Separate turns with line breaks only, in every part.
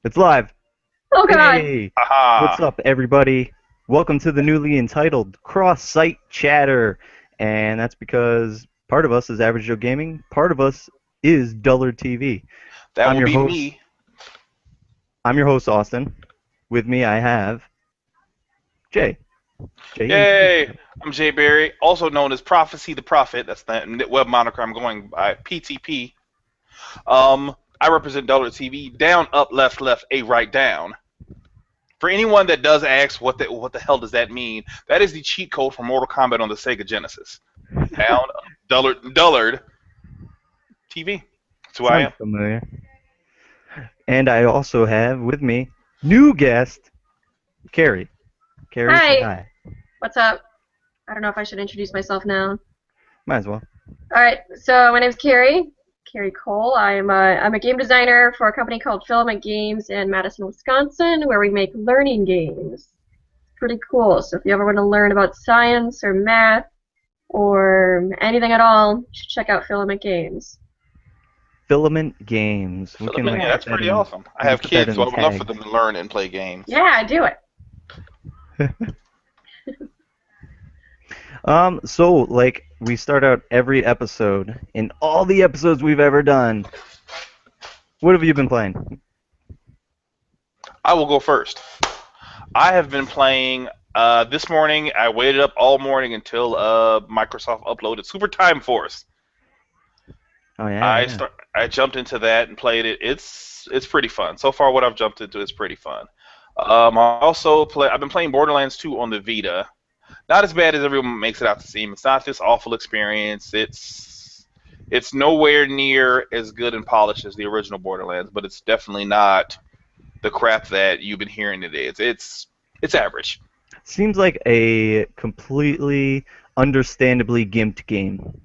It's live.
Oh God.
Hey, what's
Aha.
up, everybody? Welcome to the newly entitled Cross-Site Chatter. And that's because part of us is Average Joe Gaming, part of us is Dullard TV.
That
I'm
will
your
be
host.
me.
I'm your host, Austin. With me, I have Jay. Jay, introduce
Yay.
yourself.
I'm Jay Berry, also known as Prophecy the Prophet. That's the web moniker I'm going by. PTP. I represent Dullard TV. Down, up, left, left, A, right, down. For anyone that does ask what the hell does that mean, that is the cheat code for Mortal Kombat on the Sega Genesis. Down, up, Dullard TV. That's who I
Sounds
am.
familiar. And I also have with me new guest, Carrie. Carrie, say
Hi.
hi.
What's up? I don't know if I should introduce myself now.
Might as well.
All right. So my name's Carrie. Carrie Cole. I'm a game designer for a company called Filament Games in Madison, Wisconsin, where we make learning games. Pretty cool. So if you ever want to learn about science or math or anything at all, you should check out Filament Games.
Filament Games. We can
Filament,
like
yeah,
Yeah.
put
that's
that
pretty
in.
awesome. I
We can
have
put that
kids,
in
so
the
I would love for
tags.
them to learn and play games.
Yeah, do it.
So like we start out every episode in all the episodes we've ever done. What have you been playing?
I will go first. I have been playing. This morning, I waited up all morning until Microsoft uploaded Super Time Force.
Oh yeah.
I jumped into that and played it. It's pretty fun. So far, what I've jumped into is pretty fun. I've been playing Borderlands 2 on the Vita. Not as bad as everyone makes it out to seem. It's not this awful experience. It's nowhere near as good and polished as the original Borderlands, but it's definitely not the crap that you've been hearing today. It's average.
Seems like a completely understandably gimped game.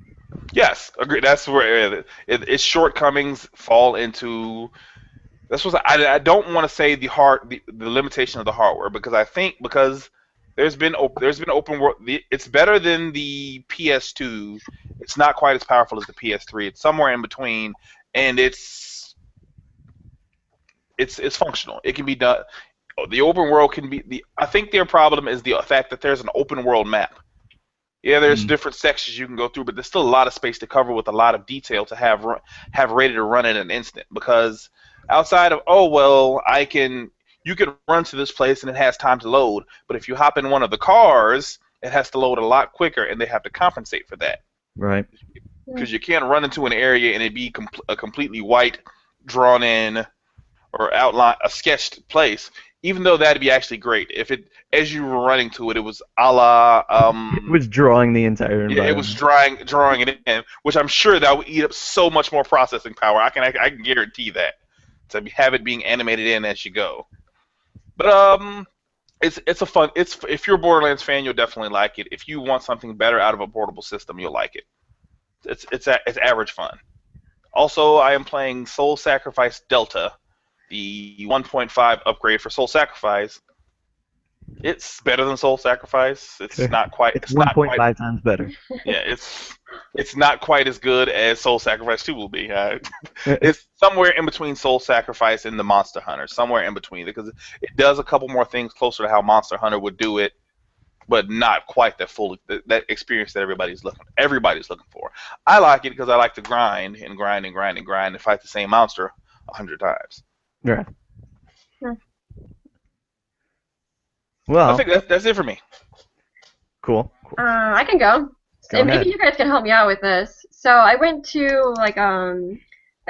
Yes, agree. That's where its shortcomings fall into. That's what I don't want to say the limitation of the hardware because I think because there's been open world. It's better than the PS2. It's not quite as powerful as the PS3. It's somewhere in between, and it's functional. It can be done. The open world can be the. I think their problem is the fact that there's an open world map. Yeah, there's
Mm.
different sections you can go through, but there's still a lot of space to cover with a lot of detail to have ready to run in an instant. Because outside of you can run to this place and it has time to load, but if you hop in one of the cars, it has to load a lot quicker, and they have to compensate for that
Right.
because you can't run into an area and it be a completely white, drawn in or outline a sketched place. Even though that'd be actually great if it as you were running to it, it was a la
It was drawing the entire
yeah, it was
environment.
drawing it in, which I'm sure that would eat up so much more processing power. I can guarantee that. To have it being animated in as you go. But it's a fun. It's if you're a Borderlands fan, you'll definitely like it. If you want something better out of a portable system, you'll like it. It's average fun. Also, I am playing Soul Sacrifice Delta, the 1.5 upgrade for Soul Sacrifice. It's better than Soul Sacrifice. It's not quite.
It's
It's not quite
1.5 times better.
yeah, it's not quite as good as Soul Sacrifice 2 will be. It's somewhere in between Soul Sacrifice and the Monster Hunter, somewhere in between, because it does a couple more things closer to how Monster Hunter would do it, but not quite that experience that everybody's looking for. I like it because I like to grind and grind and grind and grind and fight the same monster 100 times.
Yeah.
Hmm.
I
Well,
think that's it for me.
cool.
I can go.
Go
And maybe
ahead.
you guys can help me out with this. So I went to like a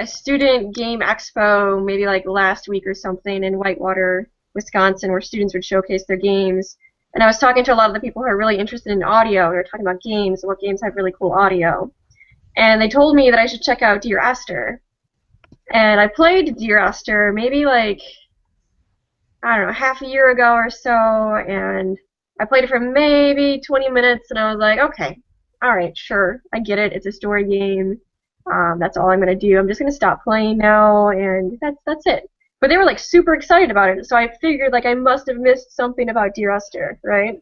student game expo maybe like last week or something in Whitewater, Wisconsin, where students would showcase their games. And I was talking to a lot of the people who are really interested in audio. They were talking about games and what games have really cool audio. And they told me that I should check out Dear Esther. And I played Dear Esther maybe like I don't know, half a year ago or so, and I played it for maybe 20 minutes, and I was like, okay, all right, sure, I get it. It's a story game. That's all I'm gonna do. I'm just gonna stop playing now, and that's it. But they were like super excited about it, so I figured like I must have missed something about Dear Esther, right?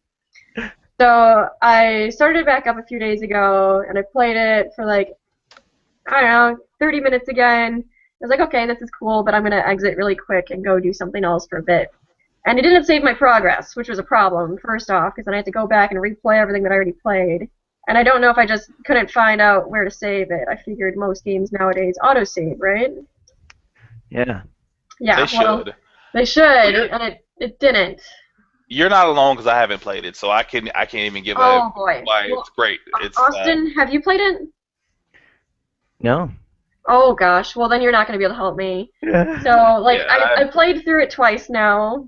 So I started it back up a few days ago, and I played it for like I don't know, 30 minutes again. was like, okay, this is cool, but I'm gonna exit really quick and go do something else for a bit. And it didn't save my progress, which was a problem, first off, because then I had to go back and replay everything that I already played. And I don't know if I just couldn't find out where to save it. I figured most games nowadays autosave, right?
Yeah.
Yeah,
They
well,
should.
they should, and it didn't.
You're not alone because I haven't played it, so I can't even give a
Oh boy.
why
Well,
it's great. It's
Austin, have you played it?
No.
Oh gosh, well then you're not going to be able to help me.
Yeah.
So, like,
Yeah,
I played through it twice now,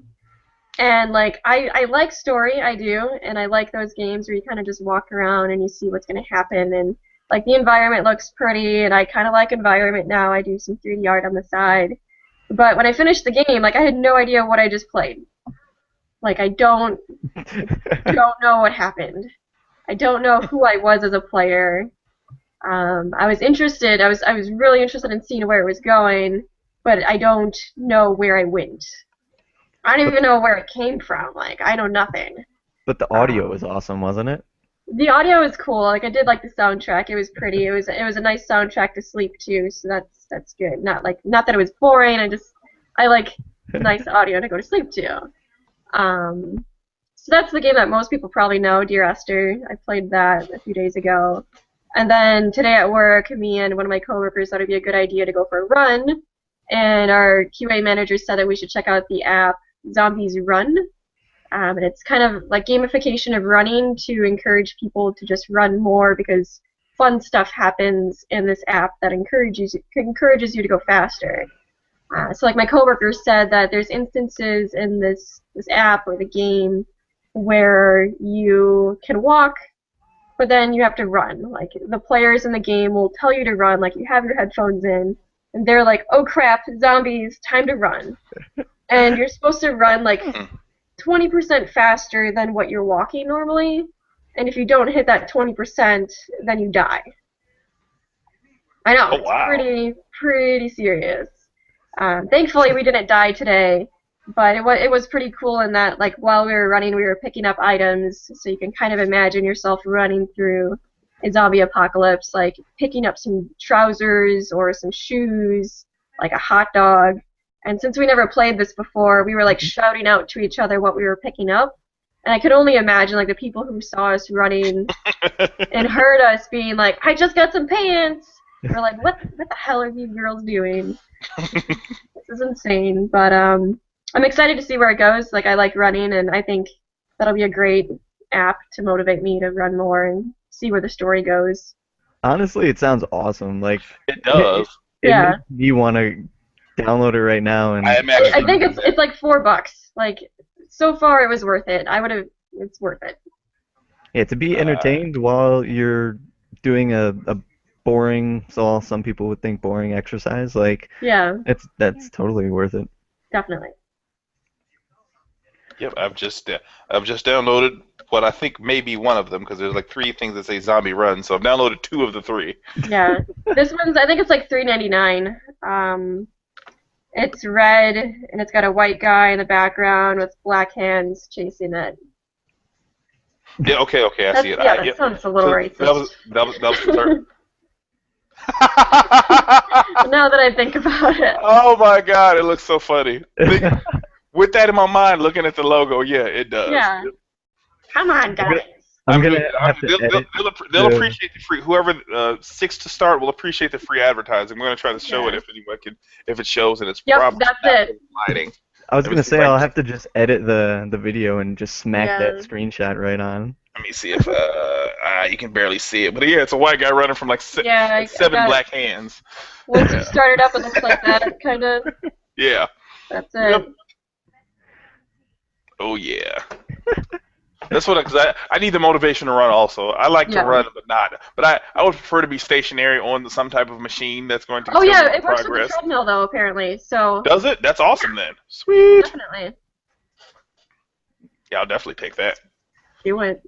and, like, I like story, I do, and I like those games where you kind of just walk around and you see what's going to happen, and, like, the environment looks pretty, and I kind of like environment now. I do some 3D art on the side. But when I finished the game, like, I had no idea what I just played. Like, I don't know what happened. I don't know who I was as a player. I was interested. I was really interested in seeing where it was going, but I don't know where I went. I don't even know where it came from. Like, I know nothing.
But the audio was awesome, wasn't it?
The audio was cool. Like, I did like the soundtrack. It was pretty. It was a nice soundtrack to sleep to. So that's good. Not that it was boring. I like nice audio to go to sleep to. So that's the game that most people probably know, Dear Esther. I played that a few days ago. And then today at work, me and one of my coworkers thought it'd be a good idea to go for a run. And our QA manager said that we should check out the app Zombies Run. And it's kind of like gamification of running to encourage people to just run more because fun stuff happens in this app that encourages you to go faster. So like my coworker said that there's instances in this app or the game where you can walk, but then you have to run. Like the players in the game will tell you to run, like you have your headphones in, and they're like, "Oh crap, zombies, time to run." And you're supposed to run like 20% faster than what you're walking normally, and if you don't hit that 20%, then you die. I know,
Oh, wow.
it's pretty serious. Thankfully, we didn't die today, but it was pretty cool in that, like, while we were running, we were picking up items, so you can kind of imagine yourself running through a zombie apocalypse, like picking up some trousers or some shoes, like a hot dog. And since we never played this before, we were like shouting out to each other what we were picking up. And I could only imagine like the people who saw us running and heard us being like, "I just got some pants." We're like, what the hell are you girls doing? This is insane. But I'm excited to see where it goes. Like, I like running, and I think that'll be a great app to motivate me to run more and see where the story goes.
Honestly, it sounds awesome. Like
It does.
It
Yeah.
makes me want to download it right now. And
I imagine.
I think it's like $4. Like, so far it was worth it. It's worth it.
yeah, to be entertained while you're doing a boring, so some people would think boring exercise. Like,
Yeah,
that's totally worth it.
definitely.
Yep, I've just downloaded what I think may be one of them because there's like 3 things that say Zombie Run, so I've downloaded 2 of the 3.
Yeah. This one's, I think it's like $3.99. It's red, and it's got a white guy in the background with black hands chasing it.
Yeah, okay, I see it.
Yeah, that sounds a little racist.
That was concerned.
Now that I think about it.
Oh my God, it looks so funny. With that in my mind, looking at the logo, yeah, it does.
Yeah. Come on, guys.
They'll appreciate the free. Whoever 6 to start will appreciate the free advertising. We're gonna try to show it if anyone can, if it shows, and it's probably
that's it.
lighting.
I was gonna say I'll have to just edit the video and just smack that screenshot right on.
Let me see if you can barely see it, but yeah, it's a white guy running from like 7 black hands.
Once you start it up, it looks like that, kind of.
Yeah.
That's it.
Yep. Oh yeah. That's what I need the motivation to run also. I like to run, but I would prefer to be stationary on some type of machine that's going to.
Oh yeah, it
progress.
works with the treadmill though, apparently. So.
Does it? That's awesome then. Sweet.
Definitely.
Yeah, I'll definitely take that.
Do it.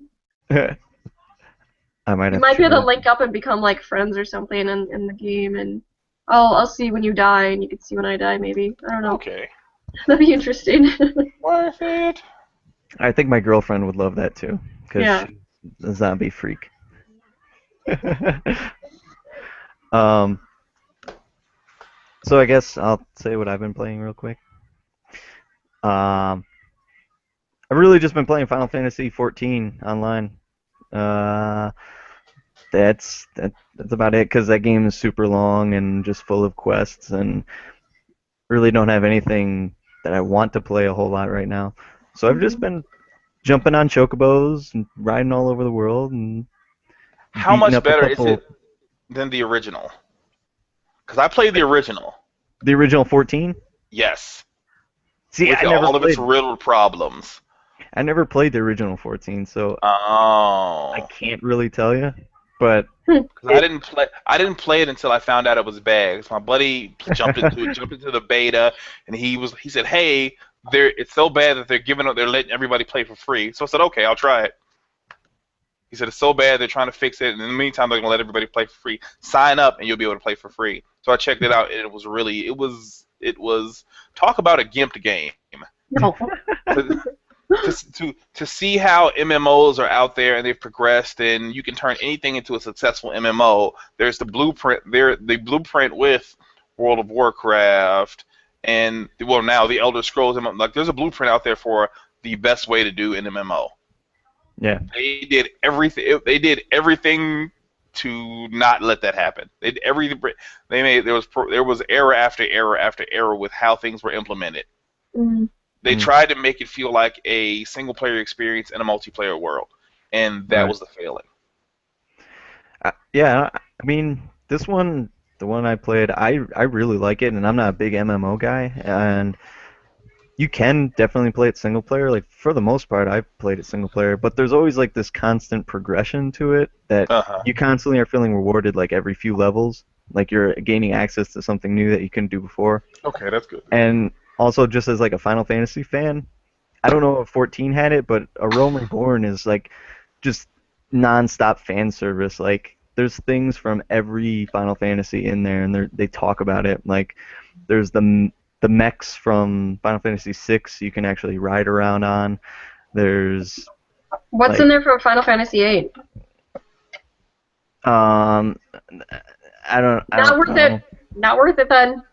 I might have.
You might be able to link up and become like friends or something in the game, and I'll see when you die, and you can see when I die, maybe. I don't know.
Okay.
That'd be interesting.
Worth it.
I think my girlfriend would love that too, because she's a zombie freak. So I guess I'll say what I've been playing real quick. Um, I've really just been playing Final Fantasy 14 online. Uh, that's about it because that game is super long and just full of quests, and really don't have anything that I want to play a whole lot right now. So I've just
Mhm.
been jumping on chocobos and riding all over the world and
How
beating
much
up a
better is
couple.
it than the original? Because I played the original.
The original 14.
Yes,
See,
with all of its riddled problems.
I never played the original 14, so I
Oh.
can't really tell you. But
Hmm.
Because
it,
I didn't play it until I found out it was bad. 'Cause my buddy jumped into the beta, and he said, "Hey, it's so bad that they're letting everybody play for free." So I said, "Okay, I'll try it." He said it's so bad they're trying to fix it, and in the meantime they're gonna let everybody play for free. Sign up, and you'll be able to play for free. So I checked it out, and it was talk about a gimped game.
No.
To see how MMOs are out there and they've progressed, and you can turn anything into a successful MMO. There's the blueprint. The blueprint with World of Warcraft, and well, now the Elder Scrolls. Like, there's a blueprint out there for the best way to do an MMO.
yeah,
They did everything. They did everything to not let that happen. They did everything. They made there was error after error after error with how things were implemented.
Mm.
They
mm,
tried to make it feel like a single player experience in a multiplayer world, and that
right.
was the failing.
Yeah, I mean, this one, the one I played, I really like it, and I'm not a big MMO guy, and you can definitely play it single player. Like for the most part, I've played it single player, but there's always like this constant progression to it that
Uh huh.
you constantly are feeling rewarded like every few levels, like you're gaining access to something new that you couldn't do before.
Okay, that's good.
And also, just as like a Final Fantasy fan, I don't know if 14 had it, but A Realm Reborn is like just non-stop fan service. Like there's things from every Final Fantasy in there, and they talk about it. Like there's the mechs from Final Fantasy 6 you can actually ride around on. There's
What's in
like
there for Final Fantasy VIII?
um I
Not
don't
worth it.
know.
Not worth it then.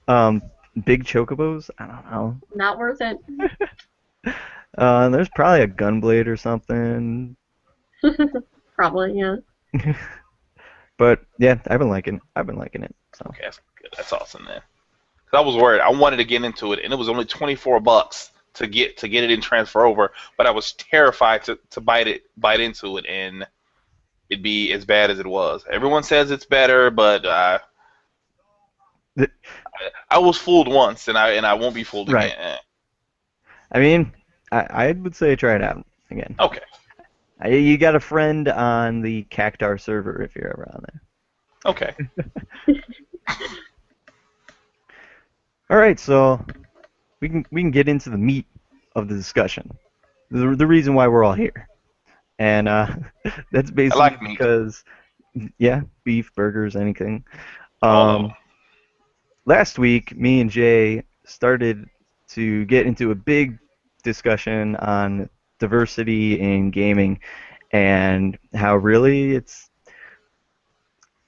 um Big chocobos? I don't know.
Not worth it.
There's probably a gunblade or something.
Probably, yeah.
But yeah, I've been liking it. I've been liking it. So
Okay, that's good. That's awesome, then. 'Cause I was worried. I wanted to get into it, and it was only $24 to get it and transfer over. But I was terrified to bite into it, and it'd be as bad as it was. Everyone says it's better, but
th-
I was fooled once, and I won't be fooled
right.
again.
I mean, I would say try it out again.
Okay,
You got a friend on the Cactar server if you're ever on there.
okay.
All right, so we can get into the meat of the discussion. The reason why we're all here, and that's
I
basically
like meat.
because yeah, beef, burgers, anything.
All of them.
Um, Last week, me and Jay started to get into a big discussion on diversity in gaming and how really it's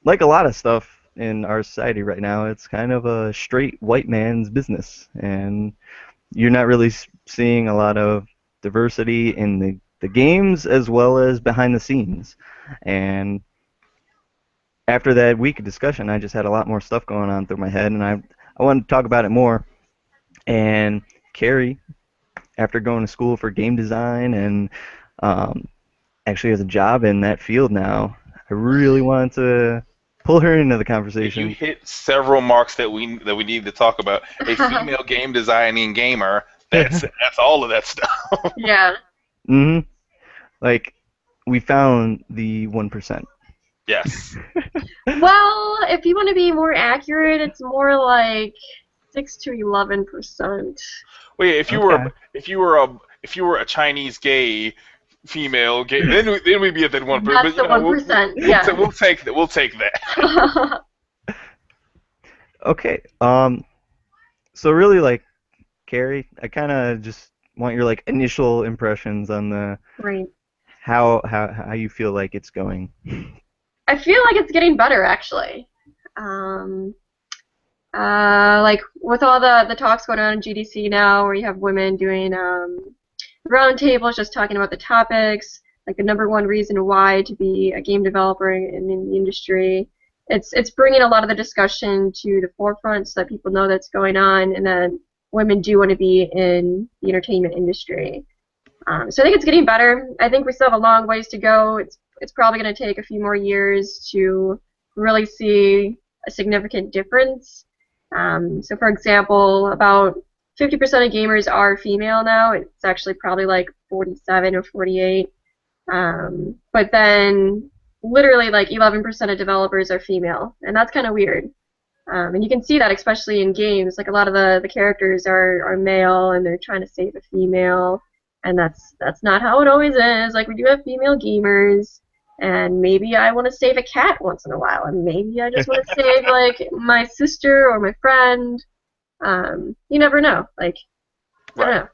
like a lot of stuff in our society right now, it's kind of a straight white man's business. And you're not really seeing a lot of diversity in the games as well as behind the scenes. And after that week of discussion, I just had a lot more stuff going on through my head, and I wanted to talk about it more. And Carrie, after going to school for game design and um, actually has a job in that field now, I really wanted to pull her into the
You
conversation.
hit several marks that we need to talk about. A female game designing gamer. That's all of that stuff.
Yeah.
hmm Like, we found the 1%.
Yes.
Well, if you want to be more accurate, it's more like 6 to 11%.
Well, yeah,
Okay.
if you were a Chinese gay female gay, then we'd be at that 1%.
That's
But
the 1%. Yeah.
we'll take that. We'll take that.
Okay. So really, like, Carrie, I kind of just want your like initial impressions on the
Right.
how you feel like it's going.
I feel like it's getting better, actually. Um, Like with all the talks going on in GDC now, where you have women doing roundtables just talking about the topics, like the number one reason why to be a game developer in the industry. It's bringing a lot of the discussion to the forefront so that people know that's going on, and that women do want to be in the entertainment industry. So I think it's getting better. I think we still have a long ways to go. It's probably going to take a few more years to really see a significant difference. So for example, about 50% of gamers are female now. It's actually probably like 47 or 48. But then literally like 11% of developers are female, and that's kind of weird. And you can see that especially in games. Like a lot of the characters are male, and they're trying to save a female, and that's not how it always is. Like we do have female gamers, and maybe I want to save a cat once in a while, and maybe I just want to save like my sister or my friend. You never know. Like I don't know.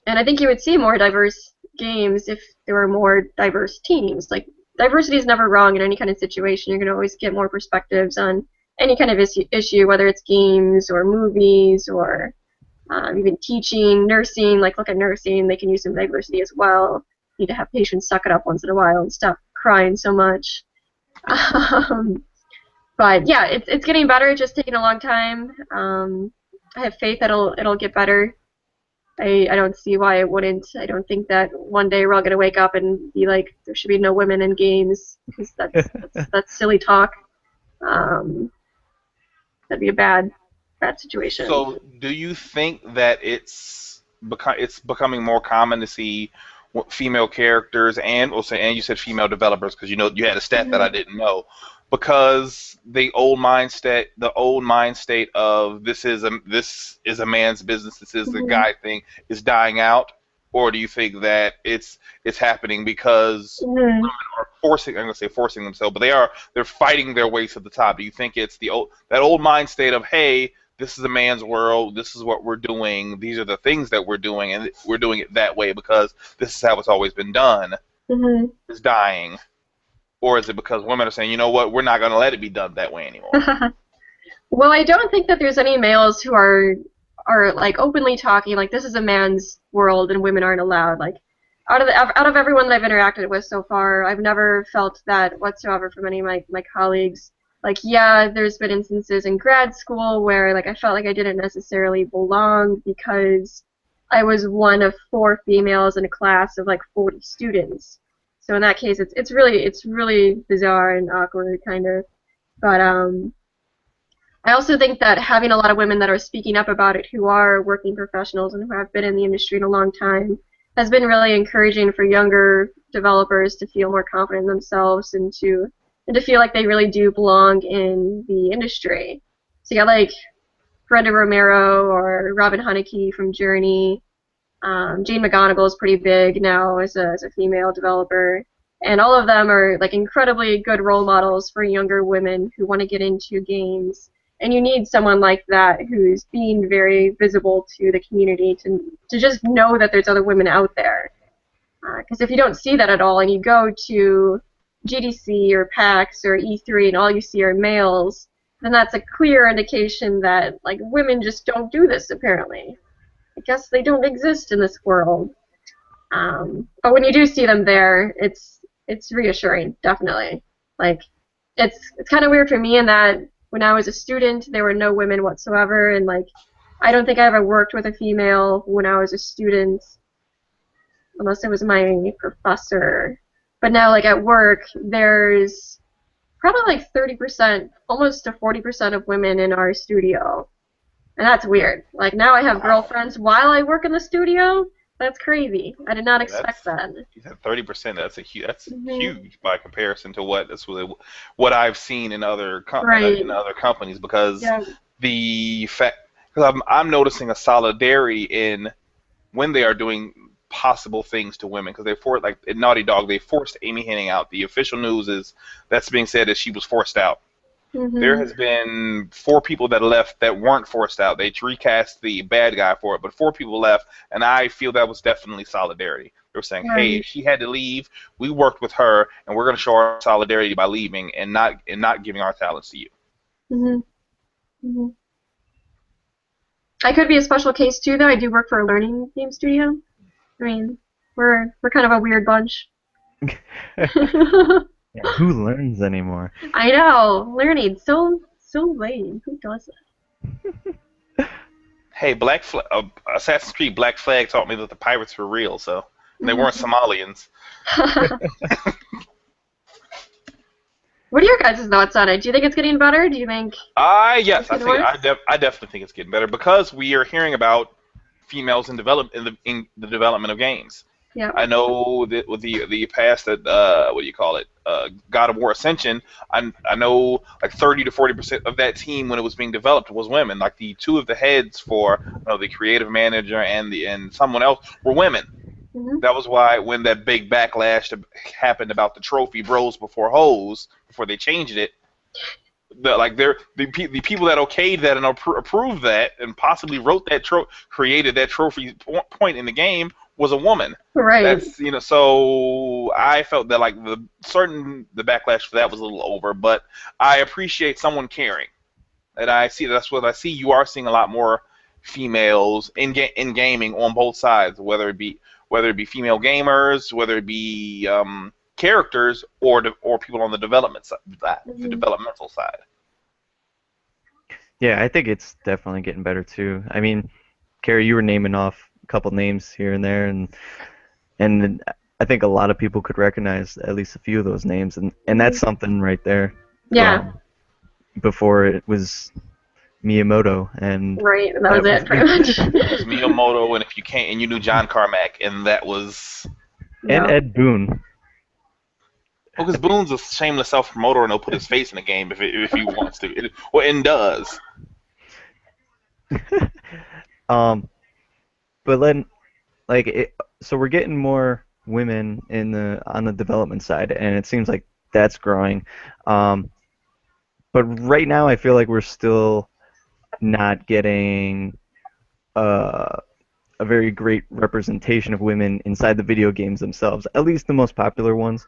And I think you would see more diverse games if there were more diverse teams. Like diversity is never wrong in any kind of situation. You're going to always get more perspectives on any kind of issue, whether it's games or movies or even teaching, nursing. Like look at nursing, they can use some diversity as well. You need to have patients suck it up once in a while and stop crying so much. But yeah, it's getting better. It's just taking a long time. I have faith that it'll get better. I don't see why it wouldn't. I don't think that one day we're all gonna wake up and be like, there should be no women in games, because that's silly talk. That'd be a bad situation.
So, do you think that it's becoming more common to see female characters and you said female developers, because you had a stat that I didn't know, because the old mind state of this is a man's business, this is the guy thing, is dying out? Or do you think that it's happening because women are forcing themselves, but they're fighting their way to the top? Do you think it's that old mind state of, hey, this is a man's world, this is what we're doing, these are the things that we're doing, and we're doing it that way because this is how it's always been done, is dying? Or is it because women are saying, you know what, we're not going to let it be done that way anymore?
Well, I don't think that there's any males who are like openly talking like this is a man's world and women aren't allowed. Like out of everyone that I've interacted with so far, I've never felt that whatsoever from any of my colleagues. Like, yeah, there's been instances in grad school where like I felt like I didn't necessarily belong because I was one of 4 females in a class of like 40 students. So in that case, it's really bizarre and awkward, kind of. But I also think that having a lot of women that are speaking up about it, who are working professionals and who have been in the industry in a long time, has been really encouraging for younger developers to feel more confident in themselves and to feel like they really do belong in the industry. So you got like Brenda Romero or Robin Haneke from Journey. Jane McGonigal is pretty big now as a female developer, and all of them are like incredibly good role models for younger women who want to get into games. And you need someone like that who's being very visible to the community to just know that there's other women out there. Because if you don't see that at all, and you go to GDC or PAX or E3 and all you see are males, then that's a clear indication that like women just don't do this apparently. I guess they don't exist in this world. But when you do see them there, it's reassuring, definitely. Like it's kind of weird for me in that when I was a student, there were no women whatsoever, and like I don't think I ever worked with a female when I was a student, unless it was my professor. But now, like at work, there's probably like 30%, almost to 40% of women in our studio. And that's weird. Like now I have girlfriends while I work in the studio. That's crazy. I did not expect that.
You said 30%. That's huge by comparison to what I've seen in other companies. Because the fact, because I'm noticing a solidarity in when they are doing possible things to women, because like in Naughty Dog, they forced Amy Hennig out. The official news is that's being said that she was forced out. There has been 4 people that left that weren't forced out. They recast the bad guy for it, but 4 people left, and I feel that was definitely solidarity. They were saying, hey, if she had to leave, we worked with her, and we're going to show our solidarity by leaving and not giving our talents to you.
Hmm. I could be a special case too, though. I do work for a learning game studio. I mean, we're kind of a weird bunch.
Yeah, who learns anymore?
I know, learning so lame. Who does
Hey, Assassin's Creed Black Flag taught me that the pirates were real, so and they weren't
that?
Somalians.
What are your guys' thoughts on it? Do you think it's getting better? Do you think it's
Yes,
getting worse?
I definitely think it's getting better because we are hearing about females in the development of games.
Yeah.
I know that with the past that what do you call it, God of War Ascension. I know like 30 to 40% of that team when it was being developed was women. Like the two of the heads for the creative manager and someone else were women.
Hmm.
That was why when that big backlash happened about the trophy bros before hoes before they changed it, the people that okayed that and approved that and possibly wrote that created that trophy point in the game was a woman.
Right.
That's so I felt that like the backlash for that was a little over, but I appreciate someone caring. And that's what I see. You are seeing a lot more females in gaming on both sides, whether it be female gamers, whether it be characters or people on the the
Hmm.
developmental side.
Yeah, I think it's definitely getting better too. I mean, Carrie, you were naming off a couple names here and there, and I think a lot of people could recognize at least a few of those names, and that's something right there.
Yeah.
Um, Before it was Miyamoto, and
Right. That was
that was
it, pretty much.
It was Miyamoto, and if you can't, and you knew John Carmack, and that was
and
Yeah.
Ed Boon.
because Boone's a shameless self-promoter, and he'll put his face in the game if he wants to, and does.
um, but then so we're getting more women on the development side, and it seems like that's growing. Um, but right now, I feel like we're still not getting a very great representation of women inside the video games themselves, at least the most popular ones.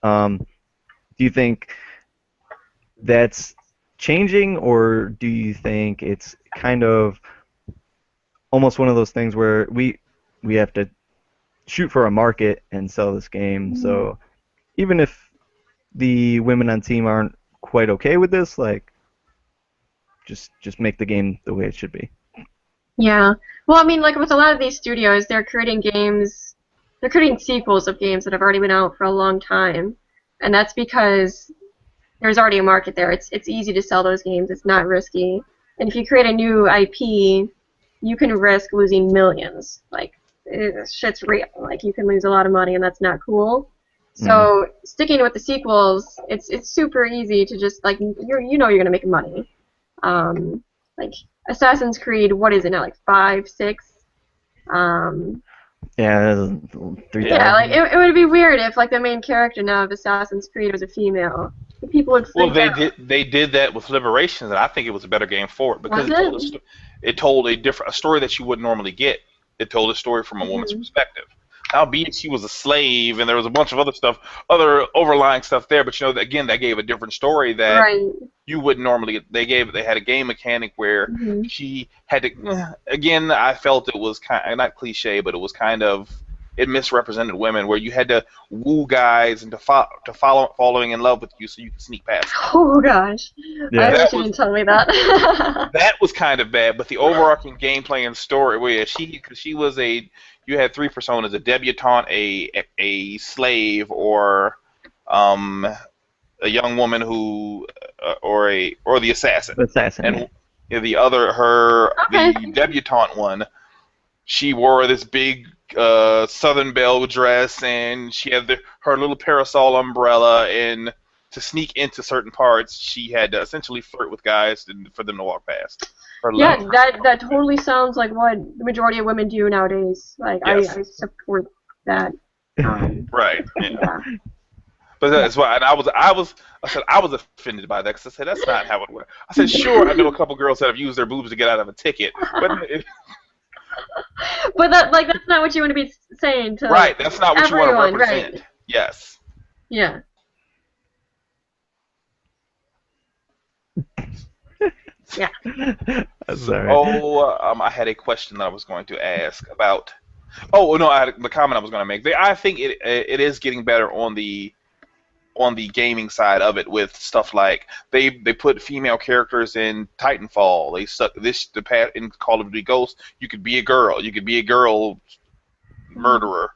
Um, do you think that's changing, or do you think it's kind of almost one of those things where we have to shoot for a market and sell this game?
Mhm.
So even if the women on team aren't quite okay with this, like just make the game the way it should be.
Yeah. Well, I mean, like with a lot of these studios, they're creating games, they're creating sequels of games that have already been out for a long time, and that's because there's already a market there. It's easy to sell those games. It's not risky. And if you create a new IP, you can risk losing millions. Like shit's real. Like you can lose a lot of money, and that's not cool.
Mhm.
So sticking with the sequels, it's super easy to just like you're gonna make money. Like Assassin's Creed, what is it now? Like 5, 6. Um,
Yeah,
yeah, like
3,000.
it would be weird if like the main character now of Assassin's Creed was a female. People would
Well,
freak out.
they did that with Liberations, and I think it was a better game for it because
Was it?
it told a story that you wouldn't normally get. It told a story from a woman's
Hmm.
perspective. Albeit she was a slave, and there was a bunch of other stuff, other overlying stuff there. But again, that gave a different story that
Right.
you wouldn't normally. They had a game mechanic where
Hmm.
she had to. Again, I felt it was kind of, not cliche, but it was kind of it misrepresented women, where you had to woo guys into following in love with you so you could sneak past them.
Oh gosh, I
Yeah.
wish
That
you
was
didn't tell me that.
that was kind of bad, but the overarching gameplay and story, where cause she was you had three personas: a debutante, a slave, or um, a young woman who, or the assassin.
Assassin, yeah.
And the other,
Okay.
the debutante one, she wore this big Southern Belle dress, and she had her little parasol umbrella, and to sneak into certain parts, she had to essentially flirt with guys for them to walk past. Her
Yeah,
love.
that totally sounds like what the majority of women do nowadays. Like
Yes.
I support that.
Right. Yeah.
Yeah.
But that's why, and I said I was offended by that because I said that's not how it works. I said sure, I know a couple girls that have used their boobs to get out of a ticket, but
But that's not what you want to be saying to
right, that's not what you want to
everyone,
represent.
right?
Yes.
Yeah. Yeah.
Sorry.
So, I had a question that I was going to ask about. Oh no, the comment I was going to make. I think it is getting better on the gaming side of it with stuff like they put female characters in Titanfall. They stuck in Call of Duty Ghosts. You could be a girl. You could be a girl murderer.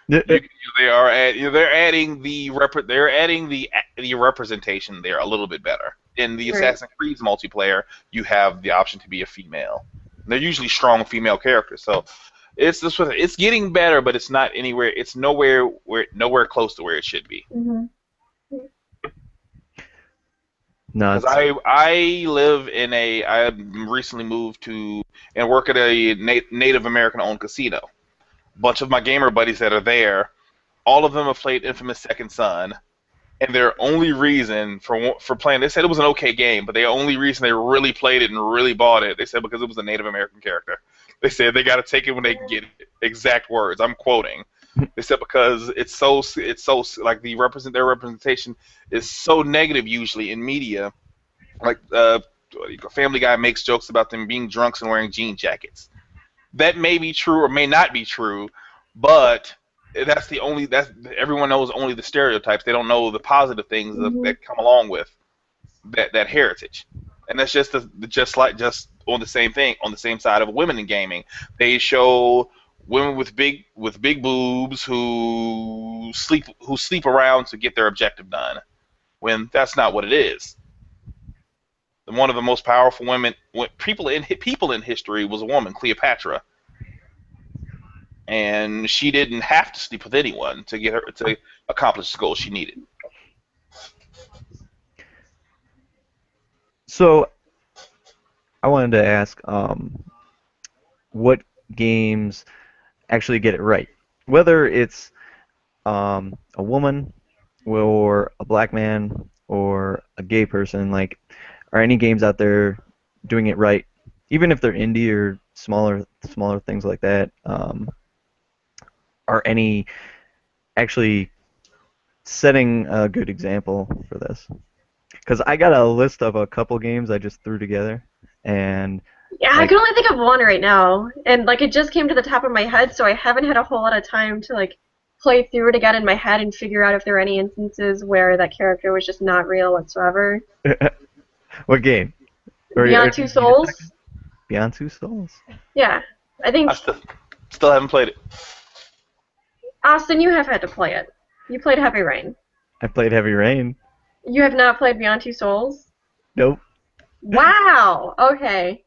You, they are they're adding they're adding the representation there a little bit better. In the
Right.
Assassin's Creed multiplayer, you have the option to be a female. They're usually strong female characters, so it's getting better, but it's not anywhere. It's nowhere close to where it should be.
Hmm.
No,
Because I live in I recently moved to and work at a Native American owned casino. Bunch of my gamer buddies that are there, all of them have played Infamous Second Son, and their only reason for playing, they said it was an okay game, but the only reason they really played it and really bought it, they said because it was a Native American character. They said they got to take it when they can get it. Exact words. I'm quoting. They said because it's so like their representation is so negative usually in media. Like Family Guy makes jokes about them being drunks and wearing jean jackets. That may be true or may not be true, but that's everyone knows only the stereotypes. They don't know the positive things that come along with that heritage. And that's just on the same thing on the same side of women in gaming. They show women with big boobs who sleep around to get their objective done, when that's not what it is. One of the most powerful people in history was a woman, Cleopatra, and she didn't have to sleep with anyone to get her to accomplish the goal she needed.
So I wanted to ask, what games actually get it right? Whether it's a woman or a black man or a gay person, like, are any games out there doing it right? Even if they're indie or smaller things like that, are any actually setting a good example for this? Because I got a list of a couple games I just threw together, and
Yeah, I can only think of one right now, and like it just came to the top of my head, so I haven't had a whole lot of time to like play through it again in my head and figure out if there are any instances where that character was just not real whatsoever.
what game?
Beyond Two Souls?
Beyond Two Souls?
Yeah, I think
I still haven't played it.
Austin, you have had to play it. You played Heavy Rain.
I played Heavy Rain.
You have not played Beyond Two Souls?
Nope.
Wow. Okay.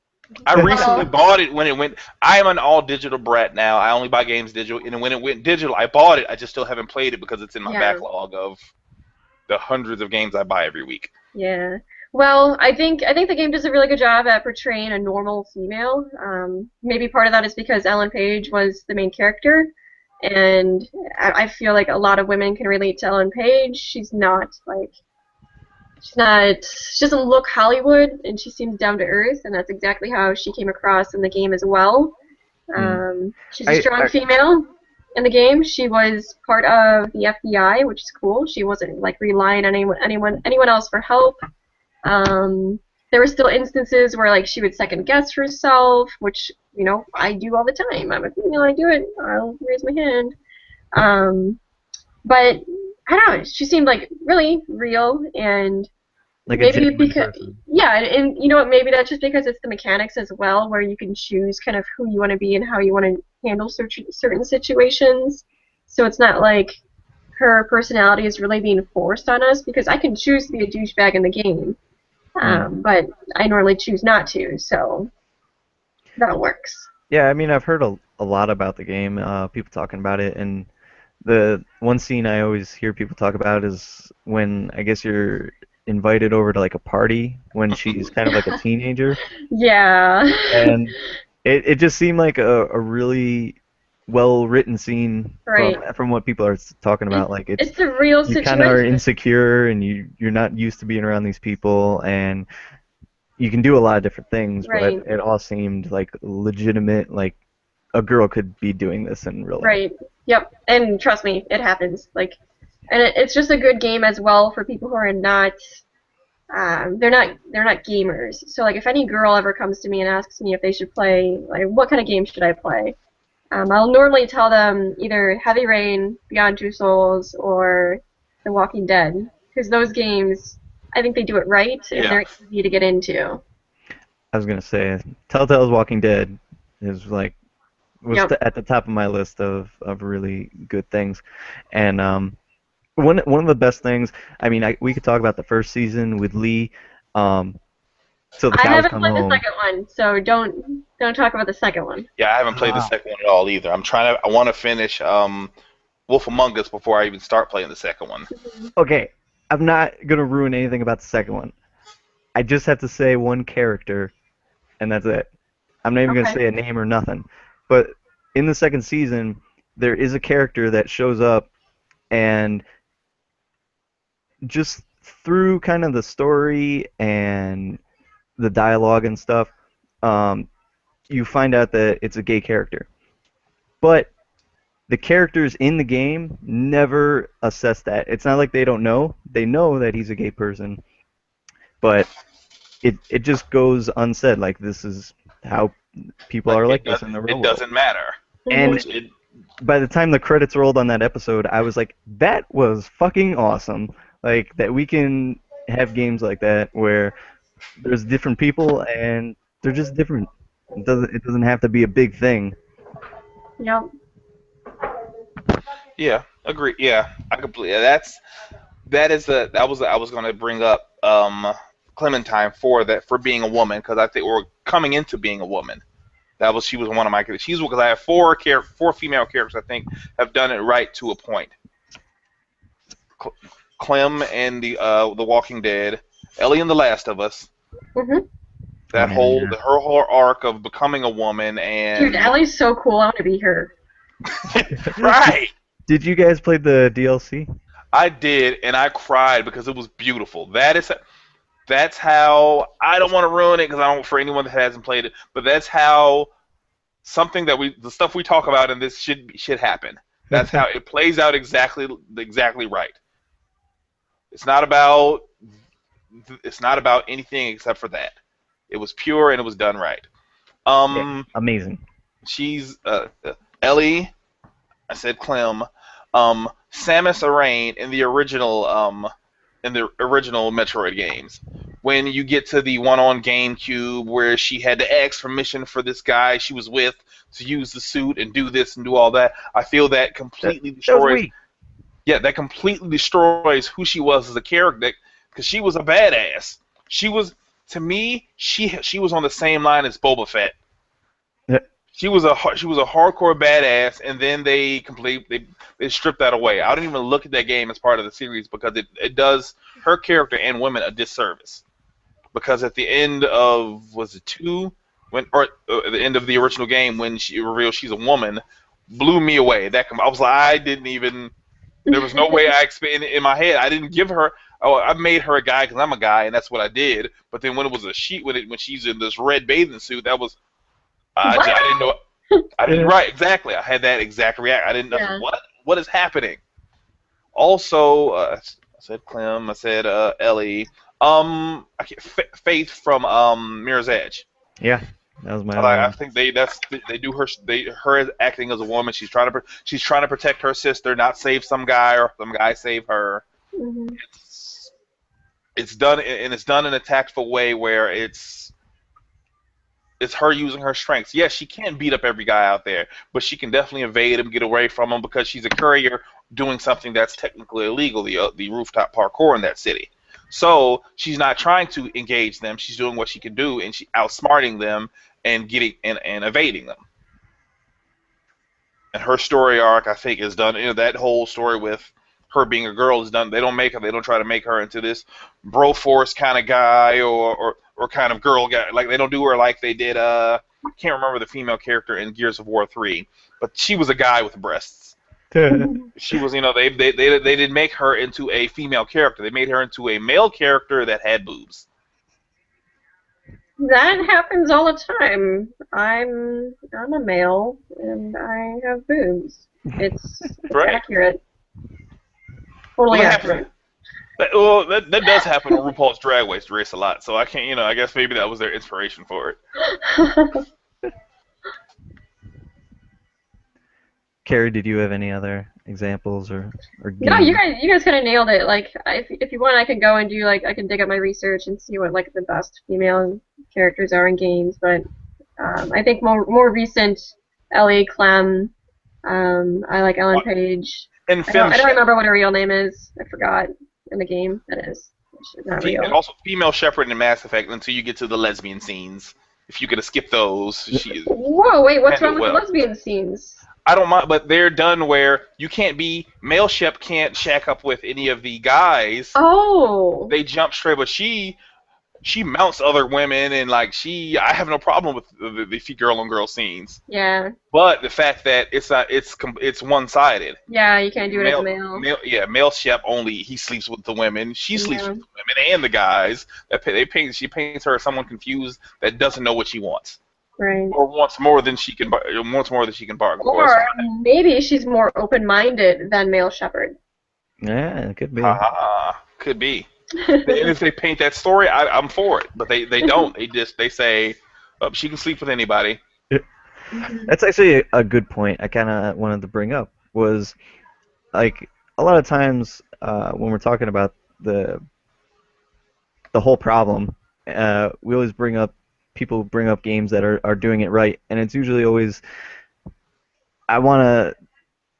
I recently bought it when it went. I am an all digital brat now. I only buy games digital, and when it went digital, I bought it. I just still haven't played it because it's in my backlog of the hundreds of games I buy every week.
Yeah. Well, I think the game does a really good job at portraying a normal female. Maybe part of that is because Ellen Page was the main character, and I feel like a lot of women can relate to Ellen Page. She doesn't look Hollywood, and she seems down to earth, and that's exactly how she came across in the game as well. She's a strong female in the game. She was part of the FBI, which is cool. She wasn't like relying on anyone else for help. There were still instances where like she would second guess herself, which I do all the time. I'm a female, I do it. I'll raise my hand. But I don't know. She seemed like really real, and
like
maybe
a
because
person.
and you know what? Maybe that's just because it's the mechanics as well, where you can choose kind of who you want to be and how you want to handle certain situations. So it's not like her personality is really being forced on us, because I can choose to be a douchebag in the game, but I normally choose not to. So that works.
Yeah, I mean, I've heard a lot about the game, people talking about it, and the one scene I always hear people talk about is when I guess you're invited over to like a party when she's kind of like a teenager.
Yeah.
And it just seemed like a really well written scene from what people are talking about. Like
it's a real
you
situation.
kind of are insecure and you're not used to being around these people, and you can do a lot of different things, but it all seemed like legitimate, like a girl could be doing this in real life.
Right. Yep. And trust me, it happens. Like, and it's just a good game as well for people who are not they're not gamers. So like if any girl ever comes to me and asks me if they should play, like what kind of game should I play, I'll normally tell them either Heavy Rain, Beyond Two Souls, or The Walking Dead, because those games, I think they do it right and
Yeah.
they're easy to get into.
I was gonna say, Telltale's Walking Dead is like
Yep.
at the top of my list of really good things, and one of the best things. I mean, we could talk about the first season with Lee, um, till the
I
cows
haven't
come
played the
home.
second one, so don't talk about the second one.
Yeah, I haven't played the
Ah.
second one at all either. I want to finish Wolf Among Us before I even start playing the second one.
Okay, I'm not gonna ruin anything about the second one. I just have to say one character, and that's it. I'm not even gonna
Okay.
say a name or nothing. But in the second season, there is a character that shows up, and just through kind of the story and the dialogue and stuff, um, you find out that it's a gay character. But the characters in the game never assess that. It's not like they don't know. They know that he's a gay person, but it just goes unsaid. Like this is how people
Like
are like this in the real
it
world.
doesn't matter.
Mhm.
And
Which it
by the time the credits rolled on that episode, I was like, that was fucking awesome. Like that we can have games like that where there's different people and they're just different. It doesn't have to be a big thing.
Yep.
Yeah, agree. Yeah, I completely. That is the I was going to bring up Clementine for that for being a woman because I think we're coming into being a woman. She was one of my she's because I have four female characters I think have done it right to a point. Clem and the Walking Dead, Ellie and The Last of Us.
Mhm.
Oh man, yeah.
Her whole arc of becoming a woman
Dude,
and
Ellie's so cool. I want to be her.
right.
Did you guys play the DLC?
I did, and I cried because it was beautiful. That's how I don't want to ruin it because I don't for anyone that hasn't played it, but that's how something that the stuff we talk about in this should happen. That's how it plays out exactly right. It's not about anything except for that. It was pure and it was done right.
Yeah,
Um,
amazing.
she's Ellie. I said Clem. Samus Aran in the original Metroid games. When you get to the one on GameCube where she had to ask permission for this guy she was with to use the suit and do this and do all that, I feel that completely
That was
destroys.
weak.
Yeah, that completely destroys who she was as a character because she was a badass. She was to me she was on the same line as Boba Fett. She was a hardcore badass, and then they stripped that away. I don't even look at that game as part of the series because it does her character and women a disservice. Because at the end of was it 2 at the end of the original game when she revealed she's a woman, blew me away. I was like I didn't even. There was no way I expected in my head. I didn't give her. Oh, I made her a guy because I'm a guy, and that's what I did. But then when it was a sheet, when she's in this red bathing suit, that was I didn't know. I didn't right exactly. I had that exact react. I didn't know
Yeah.
what is happening. Also, I said Clem. I said Ellie. Faith from Mirror's Edge.
Yeah, that was my other
I
one.
think they do her acting as a woman. She's trying to protect her sister, not save some guy or some guy save her.
Mhm.
It's done and it's done in a tactful way where it's her using her strengths. Yes, she can't beat up every guy out there, but she can definitely evade him, get away from him because she's a courier doing something that's technically illegal, the rooftop parkour in that city. So she's not trying to engage them. She's doing what she can do, and she outsmarting them and getting and evading them. And her story arc, I think, is done. That whole story with her being a girl is done. They don't try to make her into this bro force kind of guy or kind of girl guy. Like they don't do her like they did. I can't remember the female character in Gears of War 3, but she was a guy with breasts. She was, they didn't make her into a female character. They made her into a male character that had boobs.
That happens all the time. I'm a male and I have boobs. It's
Right.
accurate. Totally
Well,
accurate.
Well, that does happen on RuPaul's Drag Race a lot. So I can't, I guess maybe that was their inspiration for it.
Carrie, did you have any other examples or
No,
games?
you guys kind of nailed it. Like, if you want, I can go and do like I can dig up my research and see what like the best female characters are in games. But I think more recent Ellie, Clem. I like Ellen
What
Page.
in
I don't
FemShep,
remember what her real name is. I forgot in the game. That is not
and
real.
also female Shepherd in Mass Effect until you get to the lesbian scenes. If you could have skipped those, she
Whoa, wait, what's wrong
handled
with the
well.
lesbian scenes?
I don't mind, but they're done where you can't be male Shep can't shack up with any of the guys.
Oh,
They jump straight, but she mounts other women and like I have no problem with the girl on girl scenes.
yeah,
But the fact that it's one sided.
yeah, you can't do it as a
Male,
male.
male Shep only he sleeps with the women. She sleeps
Yeah,
with the women and the guys. She paints her as someone confused that doesn't know what she wants
right.
or wants more than she can bargain for. It's
Or
fine.
maybe she's more open-minded than male Shepherd.
Yeah, it could be.
Ha ha ha. Could be. And if they paint that story, I'm for it. But they don't. They say, oh, she can sleep with anybody.
That's actually a good point I kind of wanted to bring up was like a lot of times when we're talking about the whole problem, we always people bring up games that are doing it right, and it's usually always I want to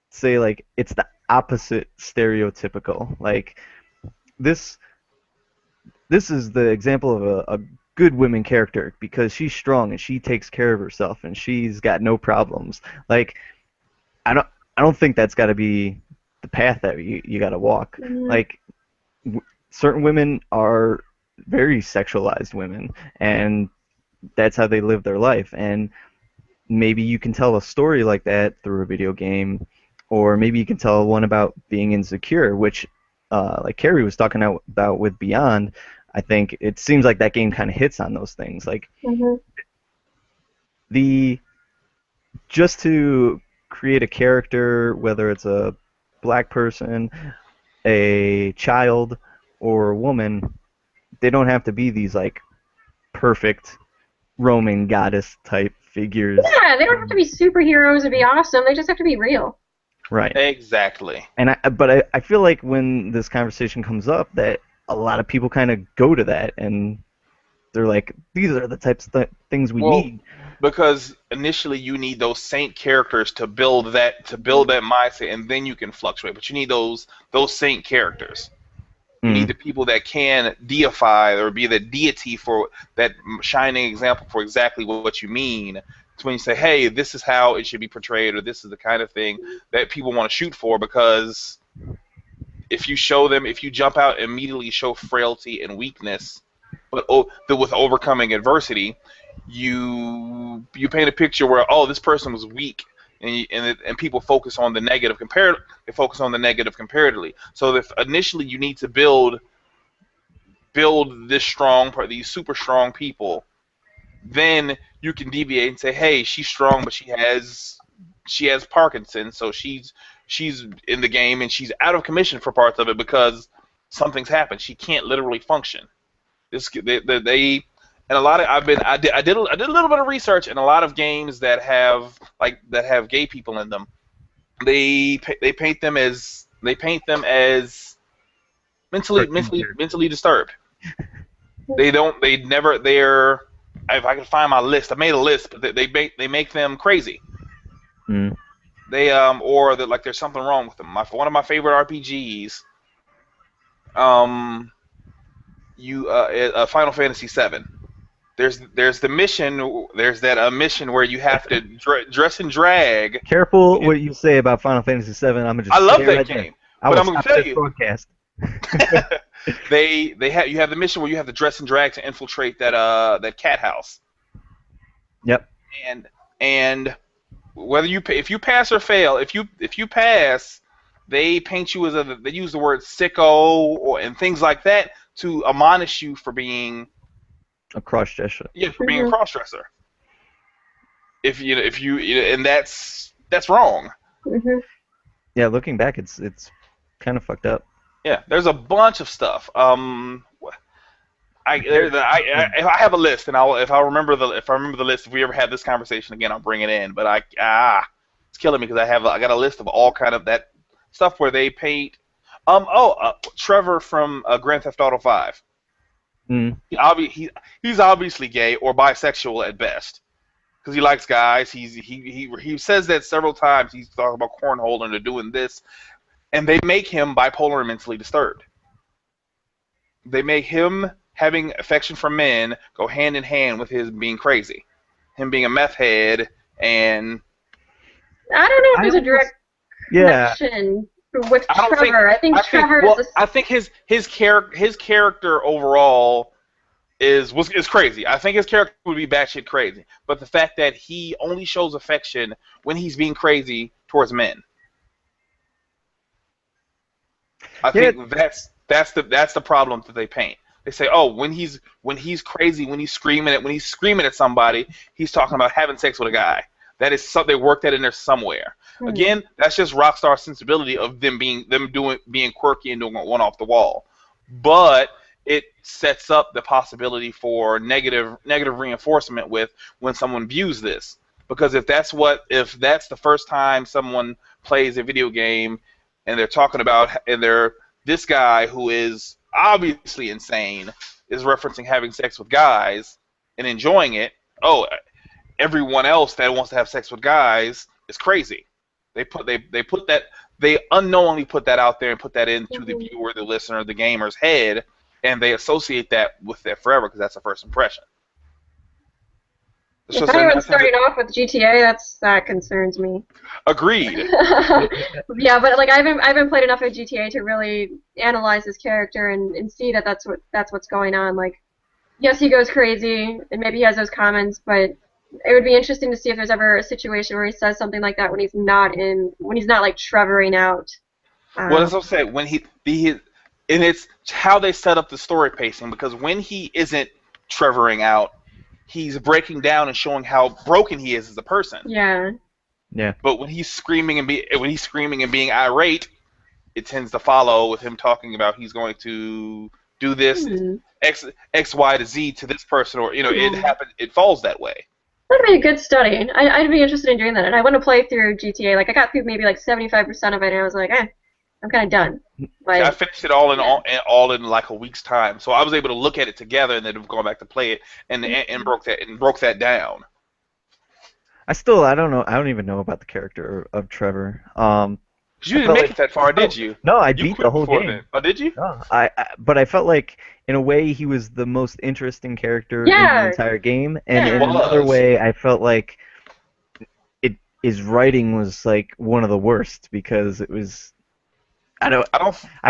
say like it's the opposite stereotypical. Like this this is the example of a good women character because she's strong and she takes care of herself and she's got no problems. Like I don't I don't think that's got to be the path that you got to walk.
Mhm.
Like certain women are very sexualized women and that's how they live their life and maybe you can tell a story like that through a video game or maybe you can tell one about being insecure which like Carrie was talking about with Beyond. I think it seems like that game kind of hits on those things like
Mhm.
the just to create a character whether it's a black person, a child, or a woman, they don't have to be these like perfect Roman goddess type figures.
Yeah, they don't have to be superheroes to be awesome. They just have to be real.
Right.
Exactly.
And I feel like when this conversation comes up that a lot of people kind of go to that and they're like, these are the types of things we
Well,
need.
because initially you need those saint characters to build that mindset, and then you can fluctuate. But you need those saint characters. You need
Mm.
the people that can deify or be the deity for that shining example for exactly what you mean. It's when you say, hey, this is how it should be portrayed, or this is the kind of thing that people want to shoot for. Because if you jump out and immediately show frailty and weakness, but with overcoming adversity, you paint a picture where this person was weak, and people focus on the negative compared. They focus on the negative comparatively. So if initially you need to build these super strong people, then you can deviate and say, hey, she's strong, but she has Parkinson's, so she's in the game and she's out of commission for parts of it because something's happened. She can't literally function. They and a lot of I did a little bit of research, and a lot of games that have gay people in them, they paint them as
Cartoon character.
mentally disturbed. They never they're if I can find my list, I made a list, but they make them crazy.
Mm.
They or that like there's something wrong with them. One of my favorite RPGs, um, Final Fantasy VII. There's the mission. There's that mission where you have to dress and drag.
Careful what you say about Final Fantasy VII. I'm gonna just
I love
say it
that
right there.
game,
I
but
will
I'm gonna
stop
tell
this
you,
broadcast.
you have the mission where you have to dress and drag to infiltrate that cat house,
Yep.
and whether if you pass or fail, if you pass, they paint you they use the word sicko and things like that to admonish you for being
A cross gesture.
a cross dresser. And that's wrong.
Mhm.
Yeah, looking back, it's kind of fucked up.
Yeah, there's a bunch of stuff. If I have a list, and if I remember the list, if we ever have this conversation again, I'll bring it in. But it's killing me because I got a list of all kind of that stuff where they paint. Trevor from Grand Theft Auto 5.
Mm.
He's obviously gay or bisexual at best because he likes guys. He says that several times. He's talking about cornholing or doing this, and they make him bipolar and mentally disturbed. They make him having affection for men go hand in hand with his being crazy, him being a meth head, and
I don't know if there's a direct connection with Trevor. I think
his character overall is crazy. I think his character would be batshit crazy, but the fact that he only shows affection when he's being crazy towards men, I think that's the problem that they paint. They say, oh, when he's crazy, when he's screaming at somebody, he's talking about having sex with a guy. That is something they worked that in there somewhere. Mm-hmm. Again, that's just Rockstar sensibility of them being quirky and doing one off the wall. But it sets up the possibility for negative reinforcement with when someone views this. Because if that's the first time someone plays a video game and they're talking about this guy who is obviously insane is referencing having sex with guys and enjoying it, everyone else that wants to have sex with guys is crazy. They unknowingly put that out there and put that into the viewer, the listener, the gamer's head, and they associate that with that forever because that's the first impression.
If anyone's starting off with GTA, that concerns me.
Agreed.
Yeah, but like I haven't played enough of GTA to really analyze his character and see that's what's going on. Like, yes, he goes crazy and maybe he has those comments, but it would be interesting to see if there's ever a situation where he says something like that when he's not like Trevoring out.
Well, as I said, when and it's how they set up the story pacing, because when he isn't Trevoring out, he's breaking down and showing how broken he is as a person.
Yeah.
Yeah.
But when he's screaming and being irate, it tends to follow with him talking about he's going to do this X, Y to Z to this person, or it falls that way.
That'd be a good study. I'd be interested in doing that, and I want to play through GTA. Like I got through maybe like 75% of it, and I was like, I'm kind of done. Like,
I finished it all in like a week's time, so I was able to look at it together and then going back to play it and broke that down.
I don't know. I don't even know about the character of Trevor.
You didn't make it that far, did you?
No, I beat the whole game.
Oh, did you?
No, but I felt like, in a way, he was the most interesting character in the entire game, and in another way, I felt like his writing was like one of the worst because it was. I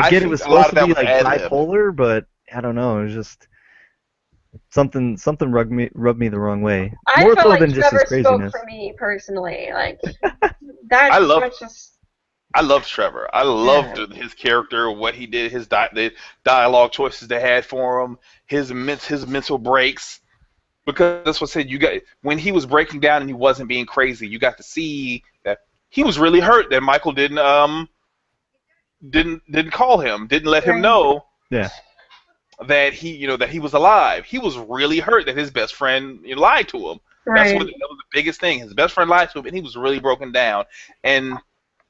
get it was supposed to be like bipolar, but I don't know. It was just something rubbed me the wrong way. More so than just his craziness.
Spoke for me personally, like
I loved Trevor. I loved his character, what he did, the dialogue choices they had for him, his mental breaks. Because that's what I said. When he was breaking down and he wasn't being crazy, you got to see that he was really hurt that Michael didn't call him, didn't let him know that he was alive. He was really hurt that his best friend lied to him. Right. That was the biggest thing. His best friend lied to him, and he was really broken down. And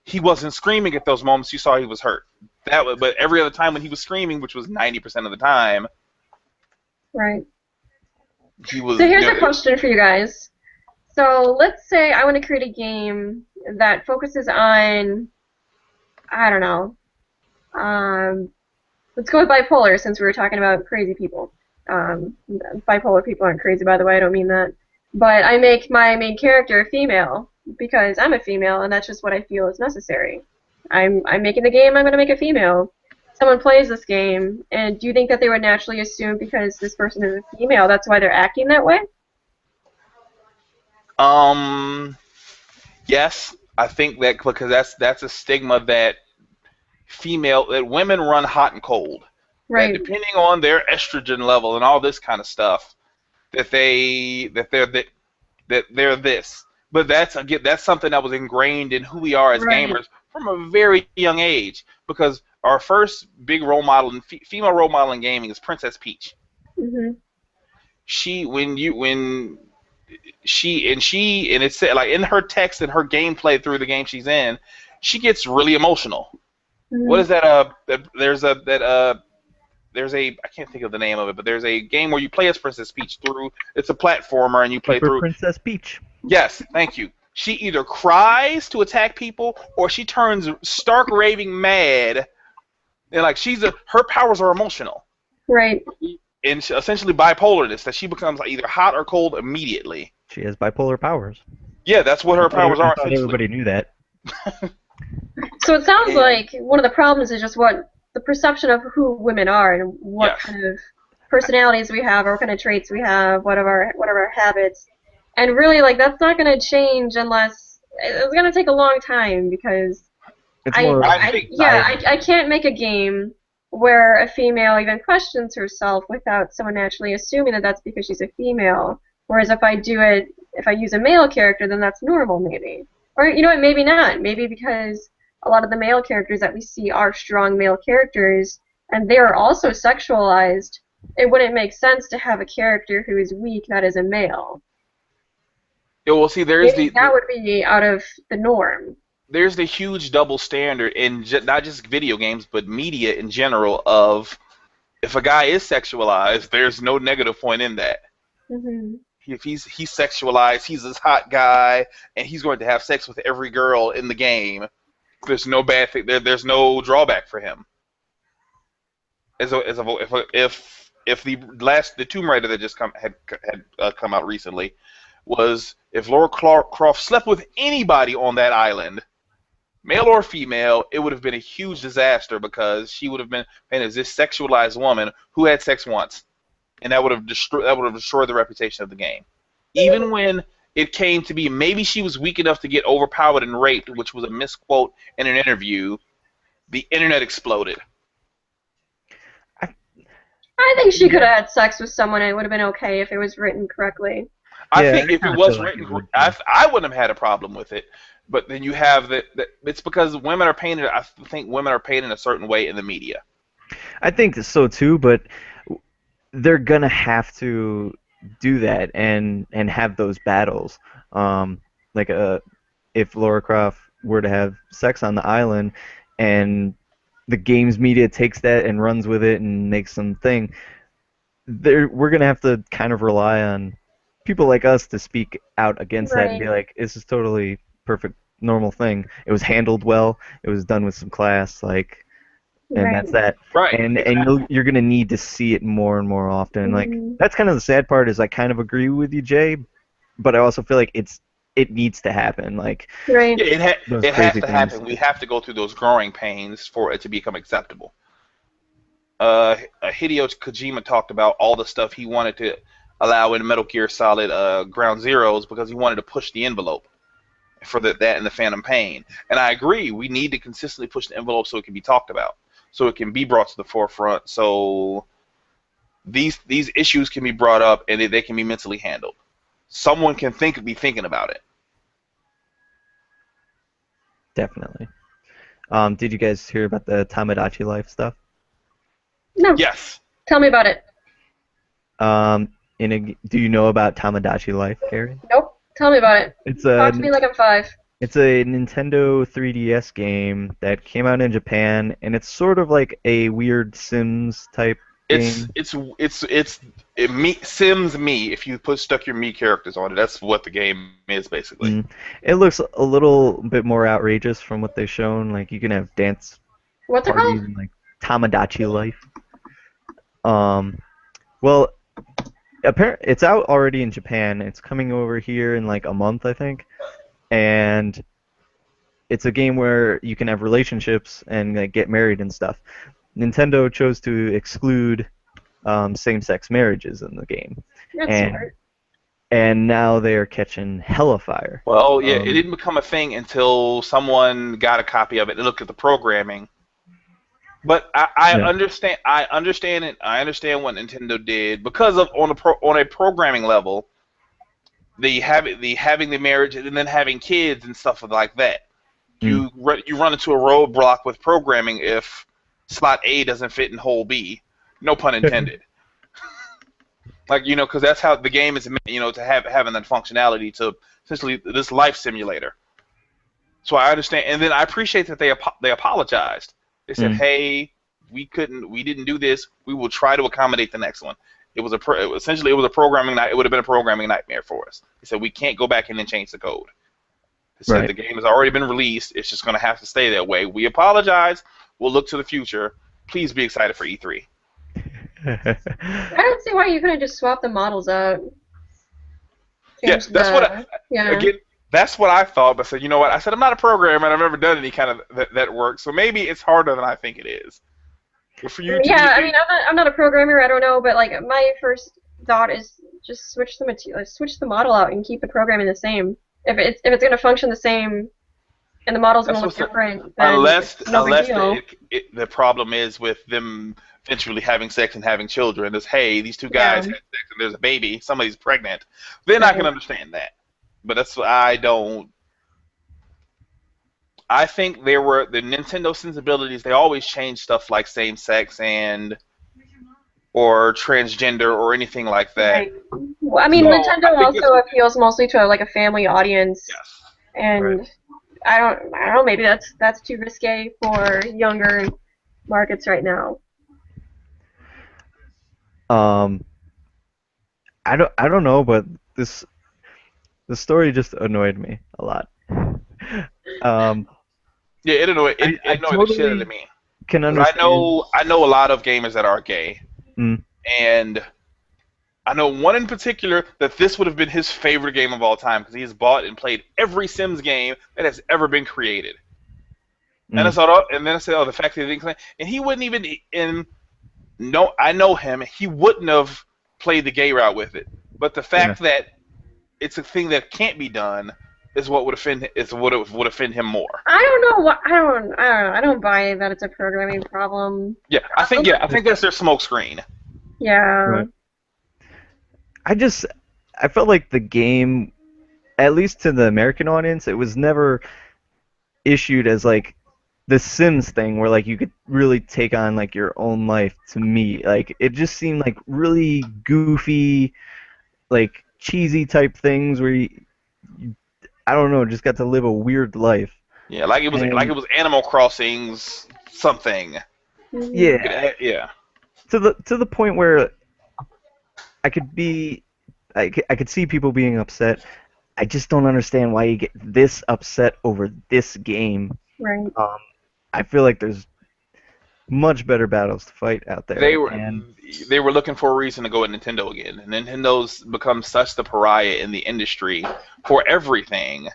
he wasn't screaming at those moments. You saw he was hurt. But every other time when he was screaming, which was 90% of the time,
right.
He was.
So here's a question for you guys. So let's say I want to create a game that focuses on, I don't know. Let's go with bipolar since we were talking about crazy people. Bipolar people aren't crazy, by the way. I don't mean that. But I make my main character a female because I'm a female, and that's just what I feel is necessary. I'm making the game. I'm going to make a female. Someone plays this game, and do you think that they would naturally assume because this person is a female, that's why they're acting that way?
Yes, I think that because that's a stigma that women run hot and cold.
Right.
That depending on their estrogen level and all this kind of stuff, that they're this. But that's something that was ingrained in who we are as gamers from a very young age. Because our first big role model in female role model in gaming is Princess Peach.
Mhm.
And it's like in her text and her gameplay through the game she's in, she gets really emotional. What is
Mhm.
that? There's a I can't think of the name of it, but there's a game where you play as Princess Peach through. It's a platformer, and you play
Hyper
through.
Princess Peach.
Yes, thank you. She either cries to attack people, or she turns stark raving mad. And like her powers are emotional,
Right.
and essentially bipolarness. That she becomes either hot or cold immediately.
She has bipolar powers.
Yeah, that's what her powers
I
are
thought
essentially.
everybody knew that.
So it sounds
And
like one of the problems is just what the perception of who women are and what
yes,
kind of personalities we have, or what kind of traits we have, what are our habits, and really like that's not going to change unless it's going to take a long time because
It's more of
I think
I can't make a game where a female even questions herself without someone naturally assuming that that's because she's a female. Whereas if I use a male character, then that's normal maybe. Or you know what, maybe not. Maybe because a lot of the male characters that we see are strong male characters, and they are also sexualized. It wouldn't make sense to have a character who is weak that is a male.
yeah, well, see,
Maybe that would be out of the norm.
there's the huge double standard in not just video games, but media in general. Of if a guy is sexualized, there's no negative point in that.
Hmm.
If he's sexualized, he's this hot guy, and he's going to have sex with every girl in the game. There's no bad thing. There's no drawback for him. If the Tomb Raider that just had come out recently was if Laura Croft slept with anybody on that island, male or female, it would have been a huge disaster because she would have been painted as this sexualized woman who had sex once, and that would have destroyed the reputation of the game. Even when it came to be maybe she was weak enough to get overpowered and raped, which was a misquote in an interview, the internet exploded.
I think she could have had sex with someone and it would have been okay if it was written correctly.
I
Yeah,
think
I
if it
kinda
was
feel like
written,
it would be.
I wouldn't have had a problem with it. But then you have that it's because women are painted. I think women are painted a certain way in the media.
I think so too, but they're gonna have to do that and have those battles. Like if Laura Croft were to have sex on the island, and the games media takes that and runs with it and makes something, we're gonna have to kind of rely on people like us to speak out against that and be
Right.
like, this is totally perfect, normal thing. It was handled well. It was done with some class, like, and
Right.
that's that.
Right.
And
Exactly.
you're gonna need to see it more and more often. Like
Mhm.
that's kind of the sad part is I kind of agree with you, Jay, but I also feel like it needs to happen. Like
Right.
Yeah,
those
it has
crazy
to
things.
happen. We have to go through those growing pains for it to become acceptable. Hideo Kojima talked about all the stuff he wanted to allow in Metal Gear Solid Ground Zeroes because he wanted to push the envelope for that and the Phantom Pain. And I agree, we need to consistently push the envelope so it can be talked about, so it can be brought to the forefront, so these issues can be brought up and they can be mentally handled. Someone can be thinking about it.
Definitely. Did you guys hear about the Tomodachi Life stuff?
No.
Yes.
Tell me about it.
Do you know about Tomodachi Life, Carrie?
Nope. Tell me about it.
It's
Talk to
a
me like I'm 5.
It's a Nintendo 3DS game that came out in Japan, and it's sort of like a weird Sims type game.
Sims Me. If you stuck your Me characters on it, that's what the game is basically.
It looks a little bit more outrageous from what they've shown. Like you can have dance
What's it
parties
called?
and like Tomodachi Life. Well, it's out already in Japan. It's coming over here in like a month, I think. And it's a game where you can have relationships and like, get married and stuff. Nintendo chose to exclude same-sex marriages in the game,
That's
and
smart.
and now they are catching hella fire.
Well, yeah, it didn't become a thing until someone got a copy of it and looked at the programming. But I
Yeah.
understand. I understand it. I understand what Nintendo did because of on a programming level, having the marriage and then having kids and stuff like that.
Mm.
You run into a roadblock with programming if slot A doesn't fit in hole B. No pun intended. Like, because that's how the game is meant, to having that functionality to essentially this life simulator. So I understand, and then I appreciate that they apologized. They said,
Mm.
"Hey, we didn't do this. We will try to accommodate the next one." Essentially it was a programming night. It would have been a programming nightmare for us. They said we can't go back in and change the code. They said
Right.
the game has already been released. It's just going to have to stay that way. We apologize. We'll look to the future. Please be excited for E3.
I don't see why you couldn't just swap the models out.
Yeah,
Change the yeah.
again, that's what I thought. But I said, you know what? I said I'm not a programmer and I've never done any kind of that work. So maybe it's harder than I think it is. But for you to
Yeah, I mean, I'm not a programmer. I don't know, but like my first thought is just switch the model out and keep the programming the same. If it's going to function the same and the model's going to look different, then it's no big deal.
The problem is with them eventually having sex and having children is, hey, these two guys had sex and there's a baby, somebody's pregnant. Then I can understand that. But that's what I don't. I think there were the Nintendo sensibilities. They always change stuff like same sex or transgender or anything like that.
Right. Well, I mean,
So,
Nintendo also appeals mostly to like a family audience,
Yes.
and
Right.
I don't know. Maybe that's too risque for younger markets right now.
I don't know, but the story just annoyed me a lot.
Yeah, it annoyed
I
the shit
totally
out of me.
can
'Cause
understand.
I know a lot of gamers that are gay,
Mm,
and I know one in particular that this would have been his favorite game of all time because he has bought and played every Sims game that has ever been created. And I
mm,
thought, and then I said, oh, the fact that he didn't claim, and he wouldn't even no, I know him. He wouldn't have played the gay route with it. But the
yeah.
fact that it's a thing that can't be done is what would offend him more.
I don't know what I don't know. I don't buy that it's a programming problem.
Yeah, I think that's their smoke screen.
Yeah.
Right. I felt like the game, at least to the American audience, it was never issued as like the Sims thing where like you could really take on like your own life. To me, like it just seemed like really goofy, like cheesy type things where you I don't know, just got to live a weird life.
Yeah, like it was
And
Animal Crossing's something.
yeah,
Yeah.
to the point where I I could see people being upset. I just don't understand why you get this upset over this game.
Right.
I feel like there's much better battles to fight out there. And
They were looking for a reason to go at Nintendo again. And Nintendo's become such the pariah in the industry for everything.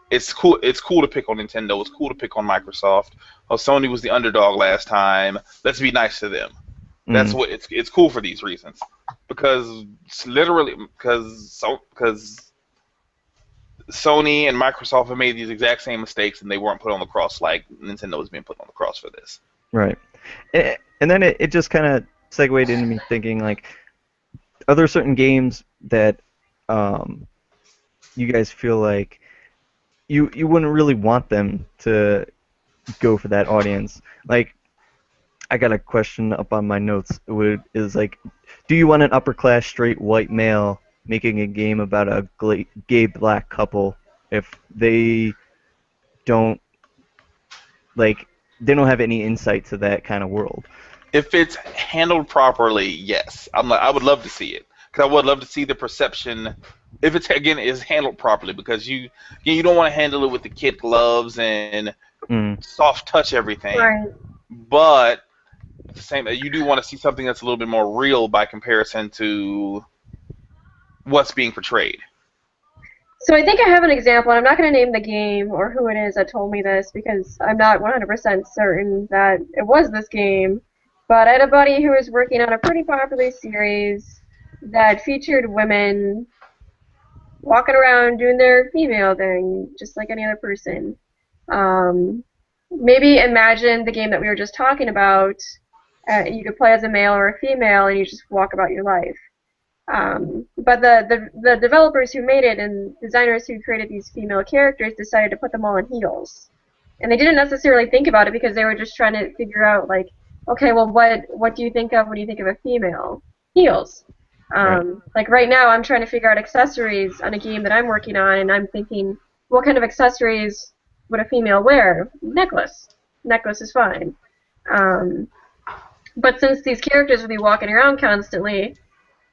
It's cool to pick on Nintendo. It's cool to pick on Microsoft. Oh, Sony was the underdog last time. Let's be nice to them. That's what it's cool for these reasons. Because Sony and Microsoft have made these exact same mistakes and they weren't put on the cross like Nintendo is being put on the cross for this.
right. And then it just kind of segued into me thinking like, are there certain games that you guys feel like you wouldn't really want them to go for that audience? Like, I got a question up on my notes. Is like, do you want an upper class straight white male making a game about a gay black couple if they don't they don't have any insight to that kind of world?
If it's handled properly, yes. I would love to see it. Because I would love to see the perception. If it's again is handled properly, because you don't want to handle it with the kid gloves and soft touch everything.
Right.
But at the same, you do want to see something that's a little bit more real by comparison to what's being portrayed.
So I think I have an example, and I'm not going to name the game or who it is that told me this because I'm not 100% certain that it was this game. But I had a buddy who was working on a pretty popular series that featured women walking around doing their female thing, just like any other person. Maybe imagine the game that we were just talking about. You could play as a male or a female, and you just walk about your life. But the developers who made it and designers who created these female characters decided to put them all in heels. And they didn't necessarily think about it because they were just trying to figure out, like, okay, well, what do you think of when you think of a female? Heels.
Right.
Like right now, I'm trying to figure out accessories on a game that I'm working on, and I'm thinking, what kind of accessories would a female wear? Necklace. Necklace is fine. Um, but since these characters will be walking around constantly,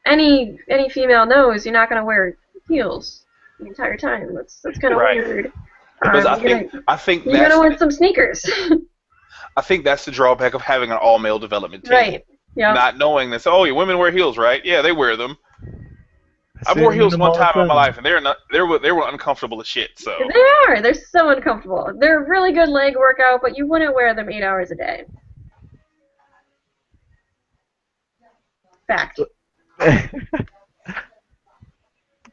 any female knows you're not going to wear heels the entire time. That's kind of
Right.
weird.
Because I think
You're gonna want some sneakers.
that's the drawback of having an all male development team.
Right. Yeah.
Not knowing this. Oh, yeah, women wear heels, right? Yeah, they wear them.
I
I
see
wore
them in
heels
the
one
mall all
time
the
in my
time.
life, and they were uncomfortable as shit. So
They are. They're so uncomfortable. They're a really good leg workout, but you wouldn't wear them 8 hours a day. Fact.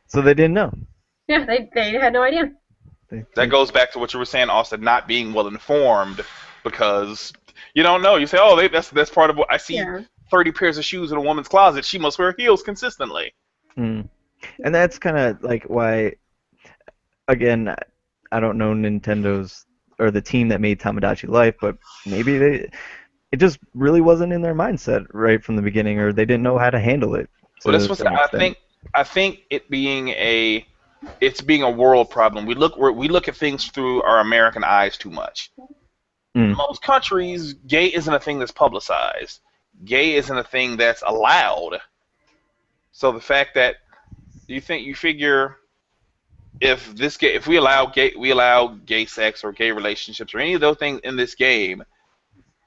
So they didn't know.
Yeah, they had no idea.
that goes back to what you were saying, Austin, not being well informed, because you don't know. You say, oh, that's part of what I see.
Yeah.
30 pairs of shoes in a woman's closet. She must wear heels consistently.
Mm. And that's kind of like why, again, I don't know Nintendo's or the team that made Tomodachi Life, but maybe it just really wasn't in their mindset right from the beginning, or they didn't know how to handle it.
Well, that's what I think it being it's being a world problem. We look at things through our American eyes too much.
Mm.
Most countries, gay isn't a thing that's publicized. Gay isn't a thing that's allowed. So the fact that you figure if we allow gay sex or gay relationships or any of those things in this game,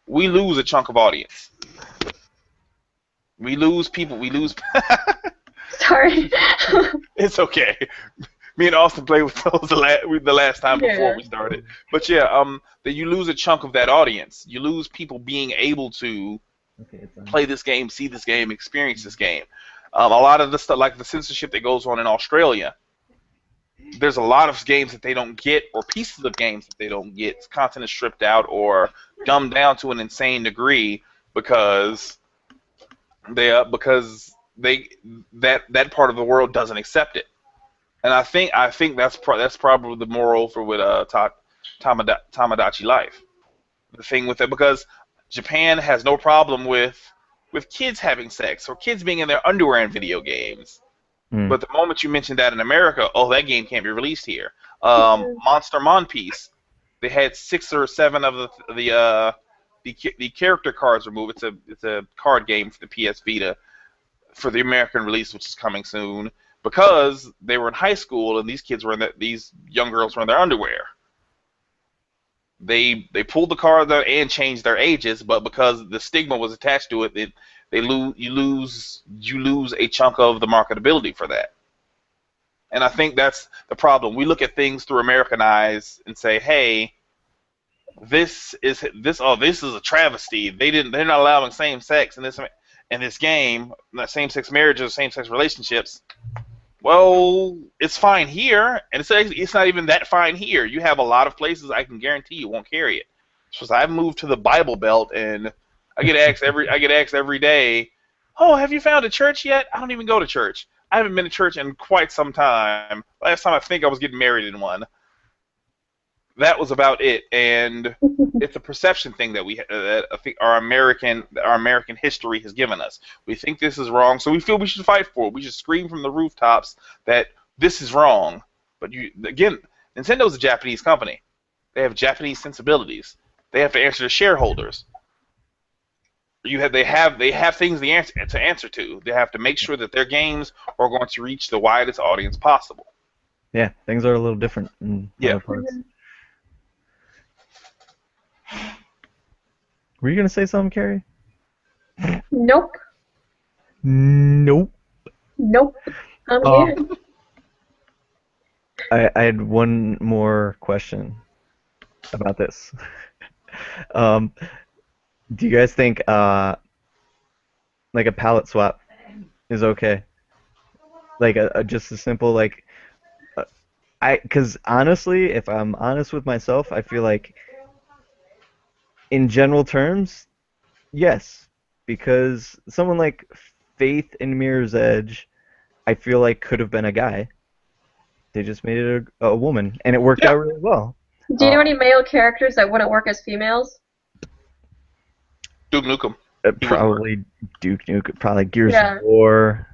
we lose a chunk of audience. We lose people. We lose.
Sorry.
It's okay. Me and Austin played with those the last time before we started. But yeah, that you lose a chunk of that audience. You lose people being able to play this game, see this game, experience this game. A lot of the stuff, like the censorship that goes on in Australia, there's a lot of games that they don't get, or pieces of games that they don't get. Content is stripped out or dumbed down to an insane degree because that part of the world doesn't accept it. And I think that's probably the moral for with Tomodachi Life. The thing with it, because Japan has no problem with kids having sex or kids being in their underwear in video games.
Mm.
But the moment you mention that in America, oh, that game can't be released here. Monster Monpiece, they had 6 or 7 of the character cards removed. It's a card game for the PS Vita for the American release, which is coming soon, because they were in high school and these young girls were in their underwear. They pulled the card out and changed their ages, but because the stigma was attached to it, you lose a chunk of the marketability for that. And I think that's the problem. We look at things through American eyes and say, "Hey, this is a travesty. They're not allowing same sex in this game, not same sex marriages, same sex relationships." Well, it's fine here, and it's not even that fine here. You have a lot of places I can guarantee you won't carry it. So I've moved to the Bible Belt, and I get asked every day, "Oh, have you found a church yet?" I don't even go to church. I haven't been to church in quite some time. Last time I think I was getting married in one. That was about it, and it's a perception thing that I think our American history has given us. We think this is wrong, so we feel we should fight for it. We should scream from the rooftops that this is wrong. But again, Nintendo's a Japanese company. They have Japanese sensibilities. They have to answer to shareholders. They have things to answer to. They have to make sure that their games are going to reach the widest audience possible.
Yeah, things are a little different in other parts. Were you gonna say something, Carrie?
Nope.
Nope.
Nope. I'm good.
I had one more question about this. Do you guys think like a palette swap is okay? Like just a simple like because honestly, if I'm honest with myself, I feel like in general terms, yes, because someone like Faith in Mirror's Edge, I feel like could have been a guy. They just made it a woman, and it worked out really well.
Do you know any male characters that wouldn't work as females?
Duke Nukem. He would work.
Probably Duke Nukem, probably Gears
Yeah.
of War,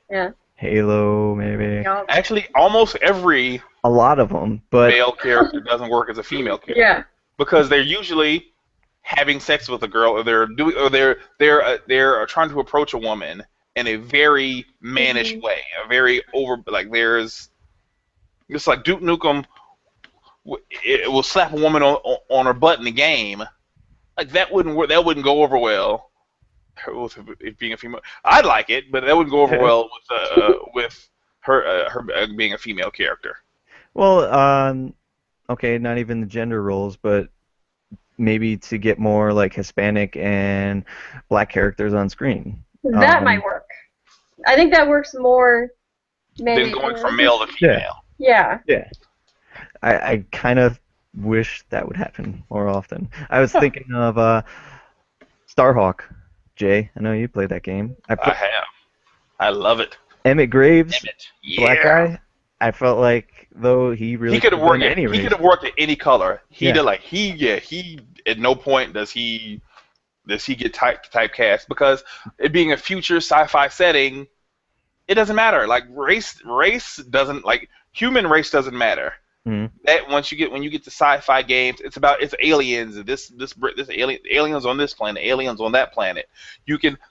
Yeah.
Halo, maybe.
Yup.
Actually, almost every
A lot of them, but
male character doesn't work as a female character
Yeah.
because they're usually having sex with a girl, or they're trying to approach a woman in a very mannish way, a very over like there's just like Duke Nukem. It will slap a woman on her butt in the game. Like that wouldn't work. That wouldn't go over well with it being a female. I'd like it, but that wouldn't go over well with her being a female character.
well, okay, not even the gender roles, but maybe to get more like Hispanic and black characters on screen.
That might work. I think that works more. Maybe
Then going from male to female.
Yeah.
Yeah. I kind of wish that would happen more often. I was thinking of Starhawk. Jay, I know you played that game.
I have. I love it.
Emmett Graves,
Emmett. Yeah.
black guy. I felt like though he really
He could have worked.
any
He
race.
could have worked at any color. He
Yeah.
did like he at no point does he get typecast because it being a future sci-fi setting, it doesn't matter. Like race doesn't like human race doesn't matter.
Mhm.
That when you get to sci-fi games, it's aliens. This aliens on this planet, aliens on that planet.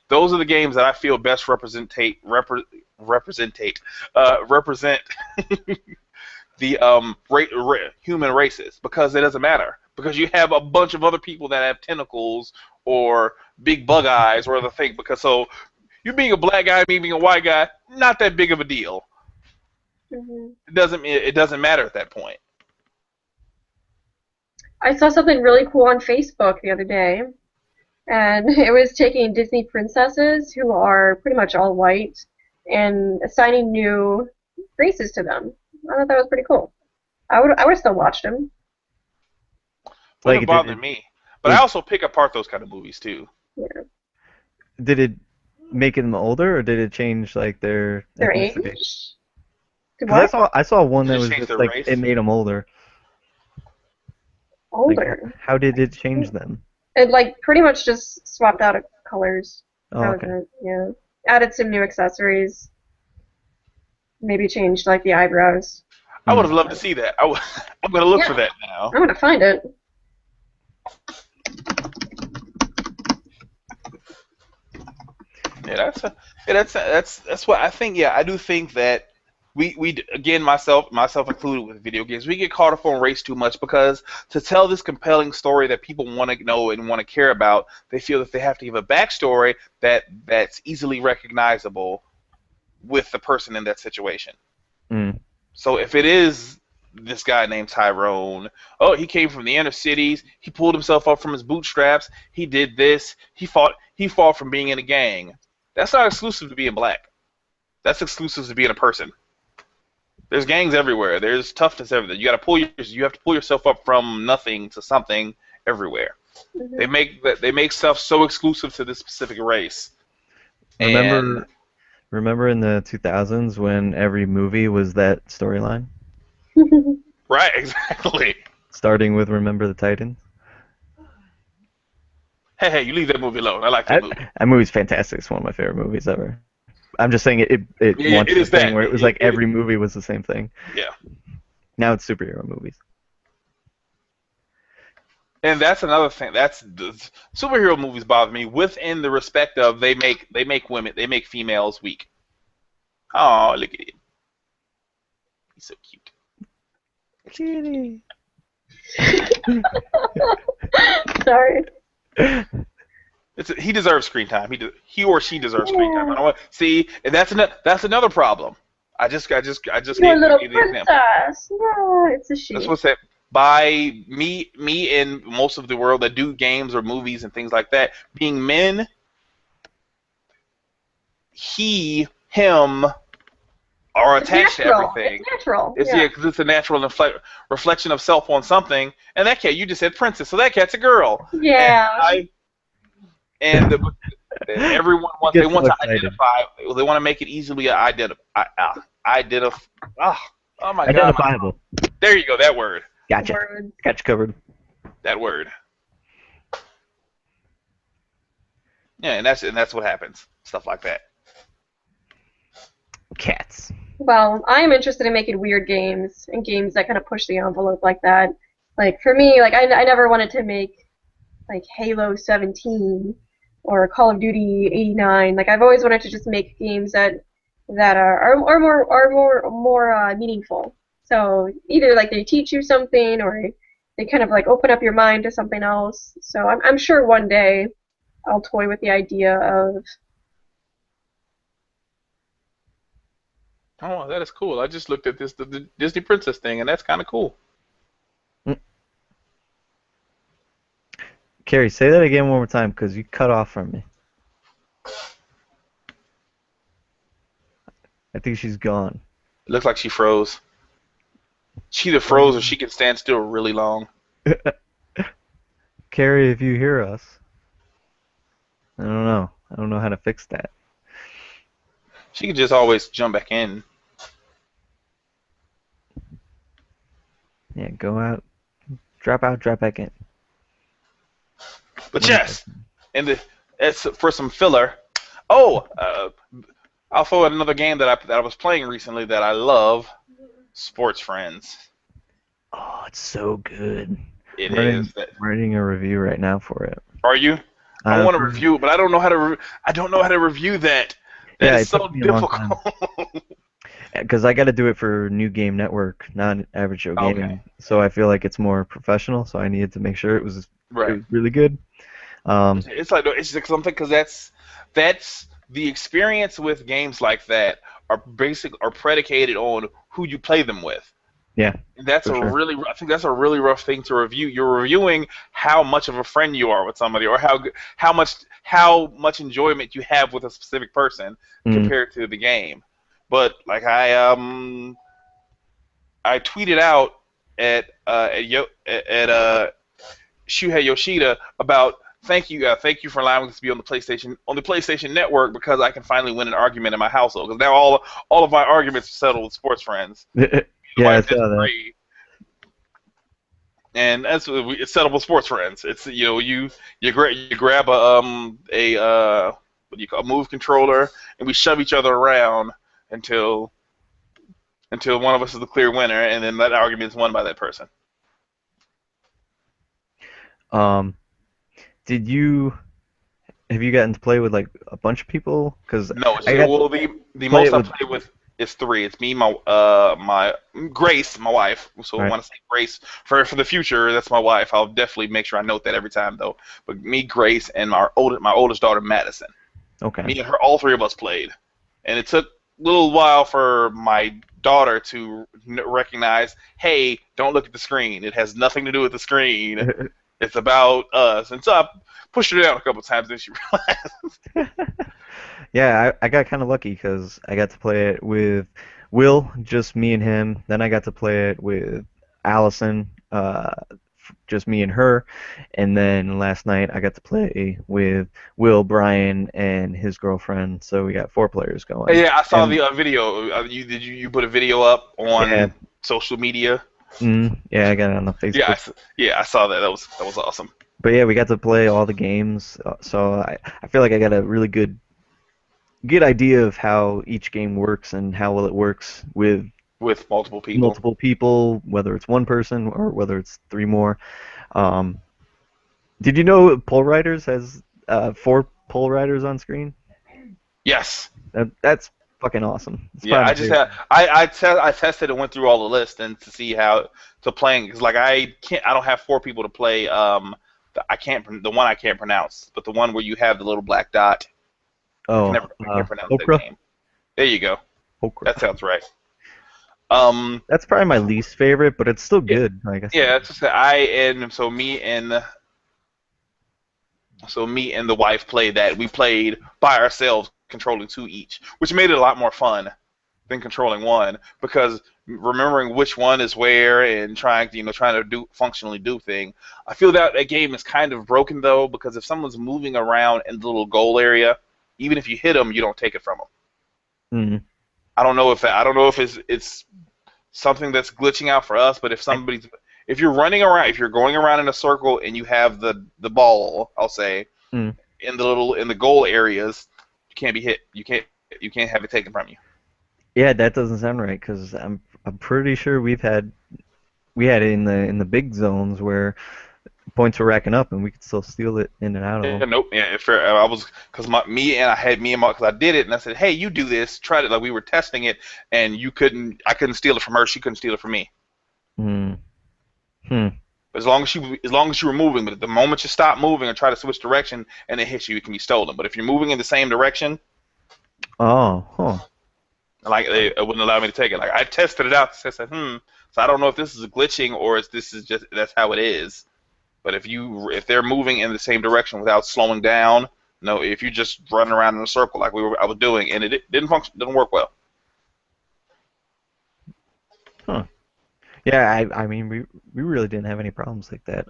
Those are the games that I feel best represent the human races because it doesn't matter because you have a bunch of other people that have tentacles or big bug eyes or other things so you being a black guy, me being a white guy, not that big of a deal. It doesn't matter at that point.
I saw something really cool on Facebook the other day, and it was taking Disney princesses who are pretty much all white and assigning new races to them. I thought that was pretty cool. I would still watch them.
Wouldn't bother me, but I also pick apart those kind of movies too.
Yeah.
Did it make them older, or did it change like their
age?
ethnicity?
'Cause
I saw one that
Did it
was
change
just
their
like
race?
it made them older.
older.
Like, how did it change them?
It like pretty much just swapped out colors.
Oh,
That was
okay.
it, yeah. Added some new accessories. Maybe changed like the eyebrows.
I would have loved to see that. I'm gonna look for that now.
I'm gonna find it.
Yeah, that's what I think. Yeah, I do think that we again myself included with video games, we get caught up on race too much because to tell this compelling story that people want to know and want to care about, they feel that they have to give a backstory that's easily recognizable with the person in that situation.
Mm.
So if it is this guy named Tyrone, oh, he came from the inner cities, he pulled himself up from his bootstraps, he did this, he fought from being in a gang. That's not exclusive to being black. That's exclusive to being a person. There's gangs everywhere. There's toughness everywhere. You have to pull yourself up from nothing to something everywhere.
Mm-hmm.
They make stuff so exclusive to this specific race.
Remember in the 2000s when every movie was that storyline?
Right, exactly.
Starting with Remember the Titans.
Hey, you leave that movie alone. I like that movie.
That movie's fantastic. It's one of my favorite movies ever. I'm just saying it
Yeah,
launched
it
the
is
thing
that.
where it was like every movie was the same thing.
Yeah.
Now it's superhero movies.
And that's another thing. That's the superhero movies bother me within the respect of they make females weak. Oh, look at him. He's so cute.
Kitty.
Sorry.
He deserves screen time. He or she deserves screen time. I don't want see, and that's another problem. I just
You're a
gave
little
the example.
princess. Yeah, it's a she.
That's what's that. By me and most of the world that do games or movies and things like that, being men, him are attached to everything.
It's natural.
Because it's a natural reflection of self on something. And that cat, you just said princess, so that cat's a girl.
Yeah.
And everyone wants
Gets
they want
so
to
excited.
identify. They want to make it easily identify. Oh my god!
Identifiable.
There you go. That word.
Gotcha.
Word.
Got you covered.
That word. Yeah, and that's what happens. Stuff like that.
Cats.
Well, I'm interested in making weird games and games that kind of push the envelope like that. Like for me, like I never wanted to make like Halo 17 or Call of Duty 89. Like I've always wanted to just make games that are more meaningful. So either like they teach you something or they kind of like open up your mind to something else. So I'm sure one day I'll toy with the idea of.
Oh, that is cool. I just looked at the Disney Princess thing, and that's kind of cool.
Mm. Carrie, say that again one more time because you cut off from me. I think she's gone.
It looks like she froze. She either froze or she can stand still really long.
Carrie, if you hear us, I don't know. I don't know how to fix that.
She can just always jump back in.
Yeah, go out, drop back in.
But yes, and it's for some filler. Oh, I'll throw out another game that I was playing recently that I love. Sports Friends.
Oh, it's so good.
It
I'm
is.
writing a review right now for it.
Are you? I want to review it, but I don't know how to. I don't know how to review that. That is so difficult.
Because I got to do it for New Game Network, not Average Joe Gaming.
Okay.
So I feel like it's more professional. So I needed to make sure it was really good.
It's like something because that's the experience with games like that are predicated on who you play them with.
Yeah.
That's I think that's a really rough thing to review. You're reviewing how much of a friend you are with somebody, or how much enjoyment you have with a specific person compared to the game. But like I tweeted out at Shuhei Yoshida about thank you for allowing us to be on the PlayStation Network because I can finally win an argument in my household because now all of my arguments are settled with Sports Friends.
Yeah, I saw that.
And that's it's settled with Sports Friends. It's you grab a what do you call a move controller and we shove each other around until one of us is the clear winner, and then that argument is won by that person.
Have you gotten to play with like a bunch of people? Because
no, the most I play with is 3. It's me, my Grace, my wife. So I want to say Grace for the future. That's my wife. I'll definitely make sure I note that every time though. But me, Grace, and my oldest daughter Madison.
Okay.
Me and her, all 3 of us played, and it took a little while for my daughter to recognize, hey, don't look at the screen. It has nothing to do with the screen. It's about us. And so I pushed her down a couple times, and she realized.
Yeah, I got kind of lucky because I got to play it with Will, just me and him. Then I got to play it with Allison, just me and her. And then last night I got to play with Will, Brian, and his girlfriend. So we got 4 players going.
Yeah, I saw the video. You put a video up on social media?
Yeah, I got it on the Facebook.
Yeah, I saw that. That was awesome.
But yeah, we got to play all the games. So I feel like I got a really good idea of how each game works and how well it works with
multiple people.
Whether it's one person or whether it's 3 more. Did you know Pole Riders has 4 Pole Riders on screen?
Yes.
That's fucking awesome.
I tested and went through all the lists and to see how to play because like I don't have 4 people to play. The one I can't pronounce, but the one where you have the little black dot.
Oh,
I can't pronounce
Okra?
that name. There you go.
Okra.
That sounds right.
That's probably my least favorite, but it's still good. I guess.
Yeah, it's just so me and the wife played that. We played by ourselves, controlling 2 each, which made it a lot more fun than controlling 1 because remembering which one is where and trying to functionally do thing. I feel that game is kind of broken though because if someone's moving around in the little goal area, even if you hit them, you don't take it from them.
Mm-hmm.
I don't know if it's something that's glitching out for us, but if you're running around, if you're going around in a circle and you have the ball, I'll say, and in the goal areas, you can't be hit. You can't have it taken from you.
Yeah, that doesn't sound right because I'm pretty sure we had it in the big zones where points were racking up and we could still steal it in and out of
Yeah,
them.
nope. Yeah, fair. I was because me and my because I did it and I said, hey, you do this. Try it. Like we were testing it, and you couldn't. I couldn't steal it from her. She couldn't steal it from me.
Hmm. Hmm.
As long as you were moving, but the moment you stop moving or try to switch direction and it hits you, it can be stolen. But if you're moving in the same direction,
Oh. Huh.
like it wouldn't allow me to take it. Like I tested it out. So I said, So I don't know if this is a glitching or if this is just that's how it is. But if they're moving in the same direction without slowing down, no, if you just run around in a circle like I was doing, and it didn't function, didn't work well.
Huh. Yeah, I mean we really didn't have any problems like that.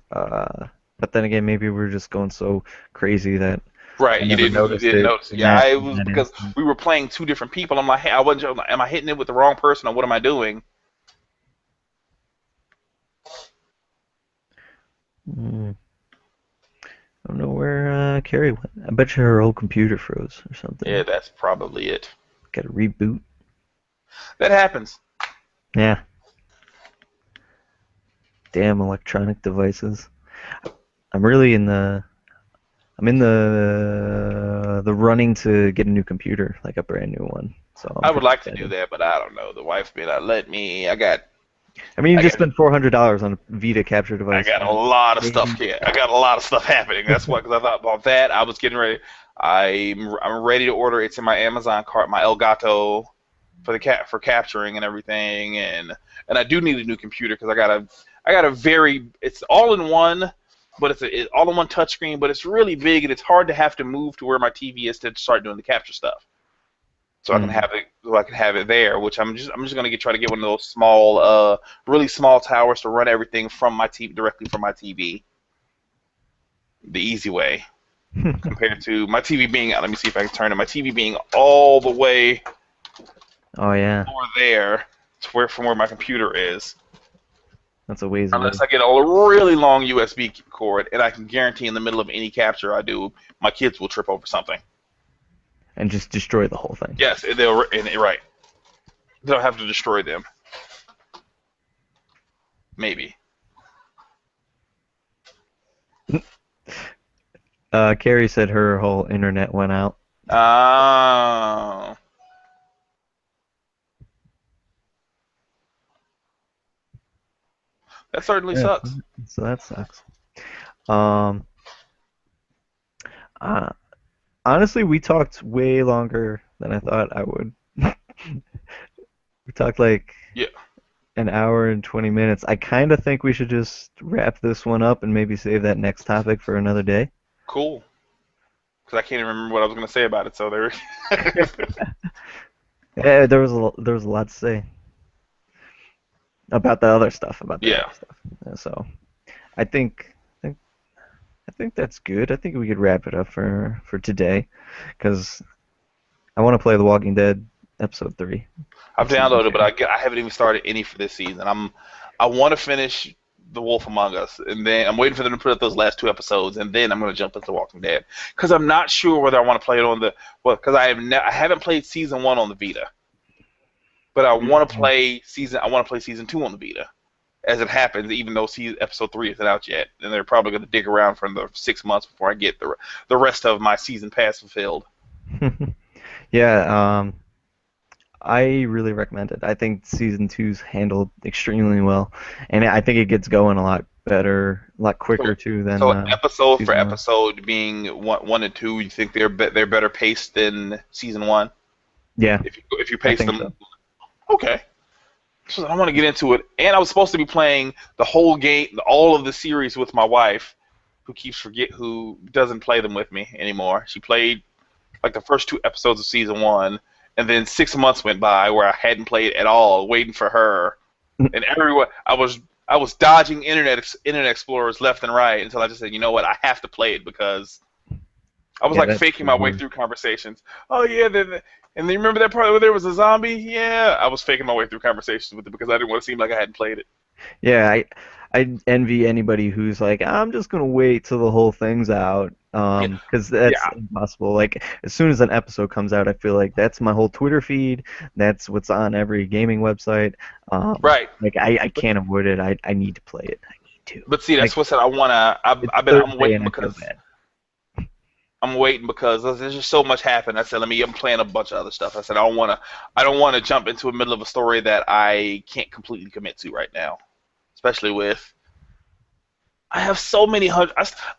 But then again, maybe we were just going so crazy that
Right,
I never
you
noticed
didn't
it
notice.
in
Yeah,
that
it
in
was
that
because
instant.
we were playing two different people. I'm like, hey, I wasn't sure, am I hitting it with the wrong person or what am I doing?
Hmm. I don't know where Carrie went. I bet you her old computer froze or
Yeah,
something.
that's probably it.
Got to reboot.
That happens.
Yeah, damn electronic devices. I'm really in the I'm in the running to get a new computer, like a brand new one. So I'm
I would
pretty
like to do
excited.
that, but I don't know. The wife's may not let me.
I mean, you
I
just
got,
spent $400 on a Vita capture
I
device.
got a lot of stuff
Maybe.
here. I got a lot of stuff happening. That's why, because I thought about that. I was getting ready. I'm ready to order. It's in my Amazon cart, my Elgato for for capturing and everything, and I do need a new computer because I got a very it's all in one, but it's all in one touchscreen, but it's really big and it's hard to have to move to where my TV is to start doing the capture stuff.
Hmm.
So I can have it there, which I'm just gonna try to get one of those small really small towers to run everything from my TV directly from my TV, the easy way compared to my TV being let me see if I can turn it my TV being all the way
Oh yeah,
over there to where from where my computer is.
that's a ways away.
Unless I get a really long USB cord, and I can guarantee in the middle of any capture I do, my kids will trip over something.
And just destroy the whole thing.
Yes, right. They'll have to destroy them. Maybe.
Carrie said her whole internet went out.
Oh. That certainly
Yeah,
sucks.
so that sucks. Um, uh, Honestly, we talked way longer than I thought I would. We talked like
Yeah,
an hour and 20 minutes. I kind of think we should just wrap this one up and maybe save that next topic for another day.
cool. Because I can't even remember what I was going to say about it, so there.
Yeah, there was a lot to say about the other stuff, about the
Yeah,
other stuff. So I think I think that's good. I think we could wrap it up for today, because I want to play The Walking Dead episode 3
I've
of season
downloaded, but
2.
I haven't even started any for this season. I want to finish The Wolf Among Us, and then I'm waiting for them to put up those last two episodes, and then I'm going to jump into Walking Dead because I'm not sure whether I want to play it on the because I haven't played season one on the Vita, but
Mhm.
I want to play season two on the Vita. As it happens, even though episode three isn't out yet, and they're probably going to dig around for the 6 months before I get the rest of my season pass fulfilled.
Yeah, I really recommend it. I think season two's handled extremely well, and I think it gets going a lot better, a lot
So,
quicker too than
so episode for
season one.
episode being one and two, you think they're better paced than season one?
Yeah,
If you
I
pace
think
them,
so.
okay. So I want to get into it, and I was supposed to be playing the whole game, all of the series with my wife, who doesn't play them with me anymore. She played like the first two episodes of season one, and then 6 months went by where I hadn't played at all, waiting for her. And everyone, I was dodging internet explorers left and right until I just said, you know what, I have to play it because I was
Yeah,
like
that's
faking
true.
my way through conversations. Oh yeah, and then you remember that part where there was a zombie? Yeah, I was faking my way through conversations with it because I didn't want to seem like I hadn't played it.
Yeah, I envy anybody who's like, I'm just gonna wait till the whole thing's out,
Yeah,
'cause that's
yeah,
impossible. Like as soon as an episode comes out, I feel like that's my whole Twitter feed. That's what's on every gaming website.
right.
Like I can't avoid it. I need to play it. I need to.
But see, that's
Like
what I said. I wanna.
it's
I'm
Thursday
waiting
and I feel
because
bad.
there's just so much happened. I said, I'm playing a bunch of other stuff. I said, I don't want to jump into the middle of a story that I can't completely commit to right now, especially with I have so many hundred.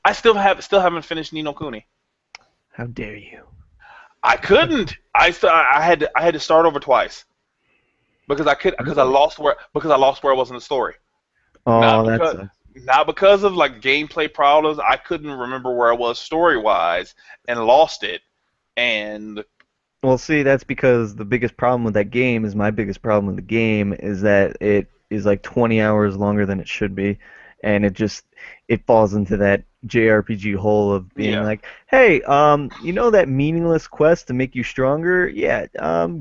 I still haven't finished Nino Kuni.
How dare you?
I couldn't. I had to start over twice
Really?
because I lost where I was in the story. Not
Oh, that
because
sucks.
not because of like gameplay problems. I couldn't remember where I was story wise and lost it. And
Well, see, that's because the biggest problem with that game is my biggest problem with the game is that it is like 20 hours longer than it should be, and it falls into that JRPG hole of being
yeah,
like, hey, you know that meaningless quest to make you stronger? Yeah,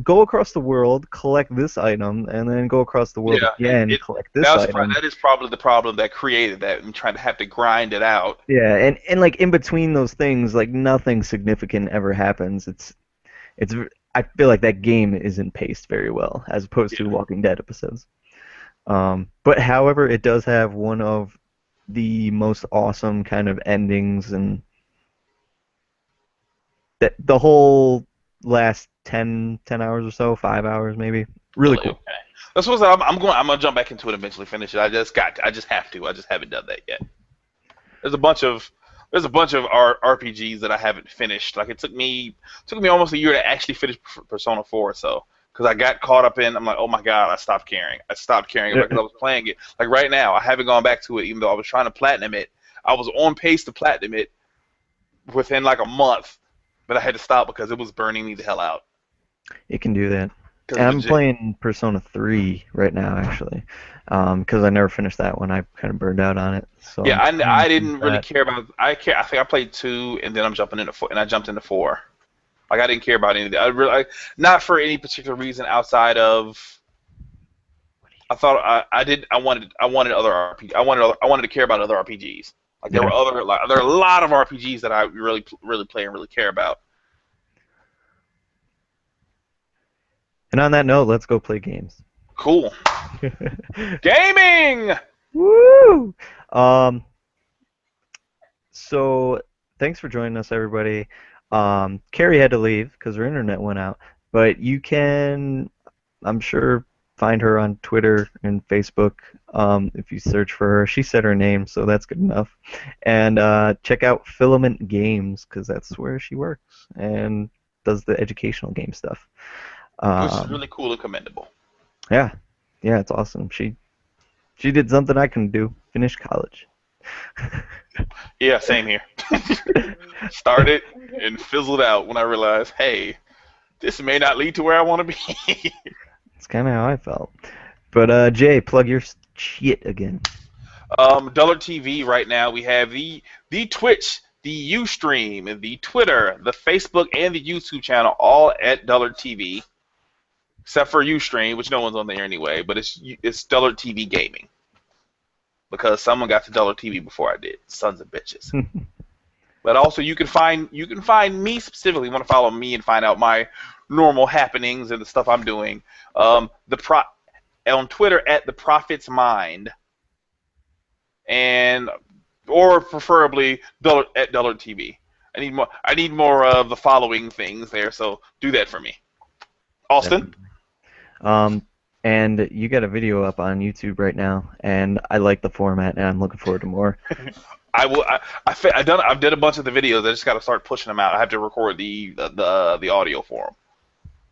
go across the world, collect this item, and then go across the world
yeah,
again, collect this item.
that is probably the problem that created that and trying to have to grind it out.
Yeah, and like in between those things, like nothing significant ever happens. It's I feel like that game isn't paced very well as opposed to
Yeah,
Walking Dead episodes. But however, it does have one of the most awesome kind of endings, and that the whole last 10 hours or so, 5 hours maybe, really
really
cool.
okay. That's what I'm gonna jump back into it eventually. Finish it. I just have to. I just haven't done that yet. There's a bunch of RPGs that I haven't finished. Like it took me almost a year to actually finish Persona 4. So because I got caught up in, I'm like, oh my god, I stopped caring. I stopped caring about it because I was playing it. Like right now, I haven't gone back to it, even though I was trying to platinum it. I was on pace to platinum it within like a month, but I had to stop because it was burning me the hell out.
It can do that.
Because
And
of
I'm playing Persona 3 right now, actually, because I never finished that one. I kind of burned out on it, so
yeah,
I'm trying to
I
finish
didn't really
that.
care about. I think I played 2, and then I'm jumping into 4, and I jumped into 4. Like I didn't care about anything. Not for any particular reason outside of I thought I did I wanted other RPG. I wanted to care about other RPGs. Like
Yeah.
there are a lot of RPGs that I really play and really care about.
And on that note, let's go play games.
Cool. Gaming.
Woo! Um, so thanks for joining us, everybody. Carrie had to leave because her internet went out, but you can, I'm sure, find her on Twitter and Facebook. If you search for her, she said her name, so that's good enough. And check out Filament Games because that's where she works and does the educational game stuff.
Which is
Um,
really cool and commendable.
yeah, yeah, it's awesome. She did something I couldn't do. Finish college.
Yeah, same here. Started and fizzled out when I realized, hey, this may not lead to where I want to be.
It's kind of how I felt. But Jay, plug your shit again.
Dullard TV right now. We have the Twitch, the Ustream, the Twitter, the Facebook, and the YouTube channel all at Dullard TV, except for Ustream, which no one's on there anyway. But it's Dullard TV Gaming because someone got to Dullard TV before I did. Sons of bitches. But also you can find me specifically. You want to follow me and find out my normal happenings and the stuff I'm doing. On Twitter at the Prophet's Mind, and or preferably at Dullard TV. I need more of the following things there. So do that for me, Austin.
Definitely. Um, and you got a video up on YouTube right now, and I like the format, and I'm looking forward to more.
I will. I've done a bunch of the videos. I just got to start pushing them out. I have to record the audio for them.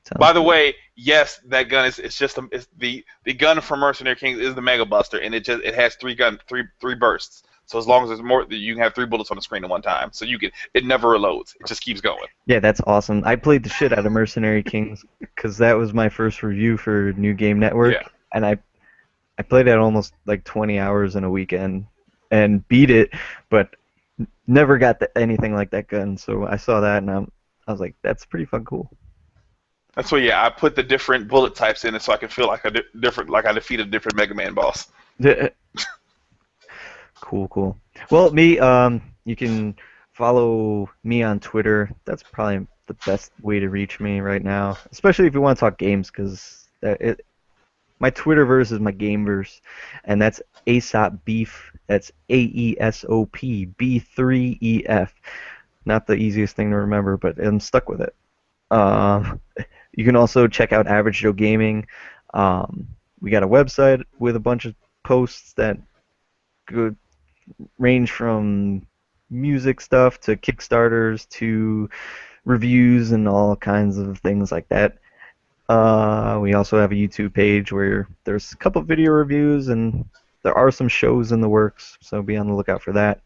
Sounds
By the
good.
way, yes, that gun it's just it's the gun from Mercenary Kings is the Mega Buster, and it has three bursts. So as long as there's more, you can have 3 bullets on the screen at one time. So it never reloads. It just keeps going.
Yeah, that's awesome. I played the shit out of Mercenary Kings because that was my first review for New Game Network,
Yeah.
and I played it almost like 20 hours in a weekend and beat it, but never got anything like that gun. So I saw that, and I was like, that's pretty fun, cool.
That's why, yeah, I put the different bullet types in it so I can feel like like I defeated a different Mega Man boss.
Cool, cool. Well, me, you can follow me on Twitter. That's probably the best way to reach me right now, especially if you want to talk games, because my Twitterverse is my gameverse, and that's Aesop Beef. That's AESOP B3EF. Not the easiest thing to remember, but I'm stuck with it. Um, you can also check out Average Joe Gaming. Um, we got a website with a bunch of posts that go range from music stuff to Kickstarters to reviews and all kinds of things like that. We also have a YouTube page where there's a couple video reviews and there are some shows in the works, so be on the lookout for that.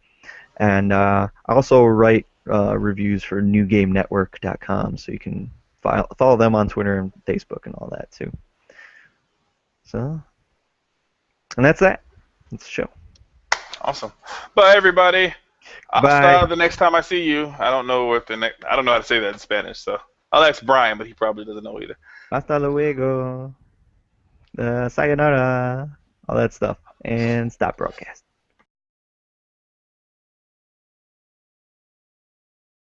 And I also write reviews for NewGameNetwork.com, so you can follow them on Twitter and Facebook and all that too. So, and that's that. That's the show.
Awesome. Bye, everybody.
Bye.
Hasta the next time I see you. I don't know what the next. I don't know how to say that in Spanish, so I'll ask Brian, but he probably doesn't know either.
Hasta luego. Sayonara. All that stuff. And stop broadcast.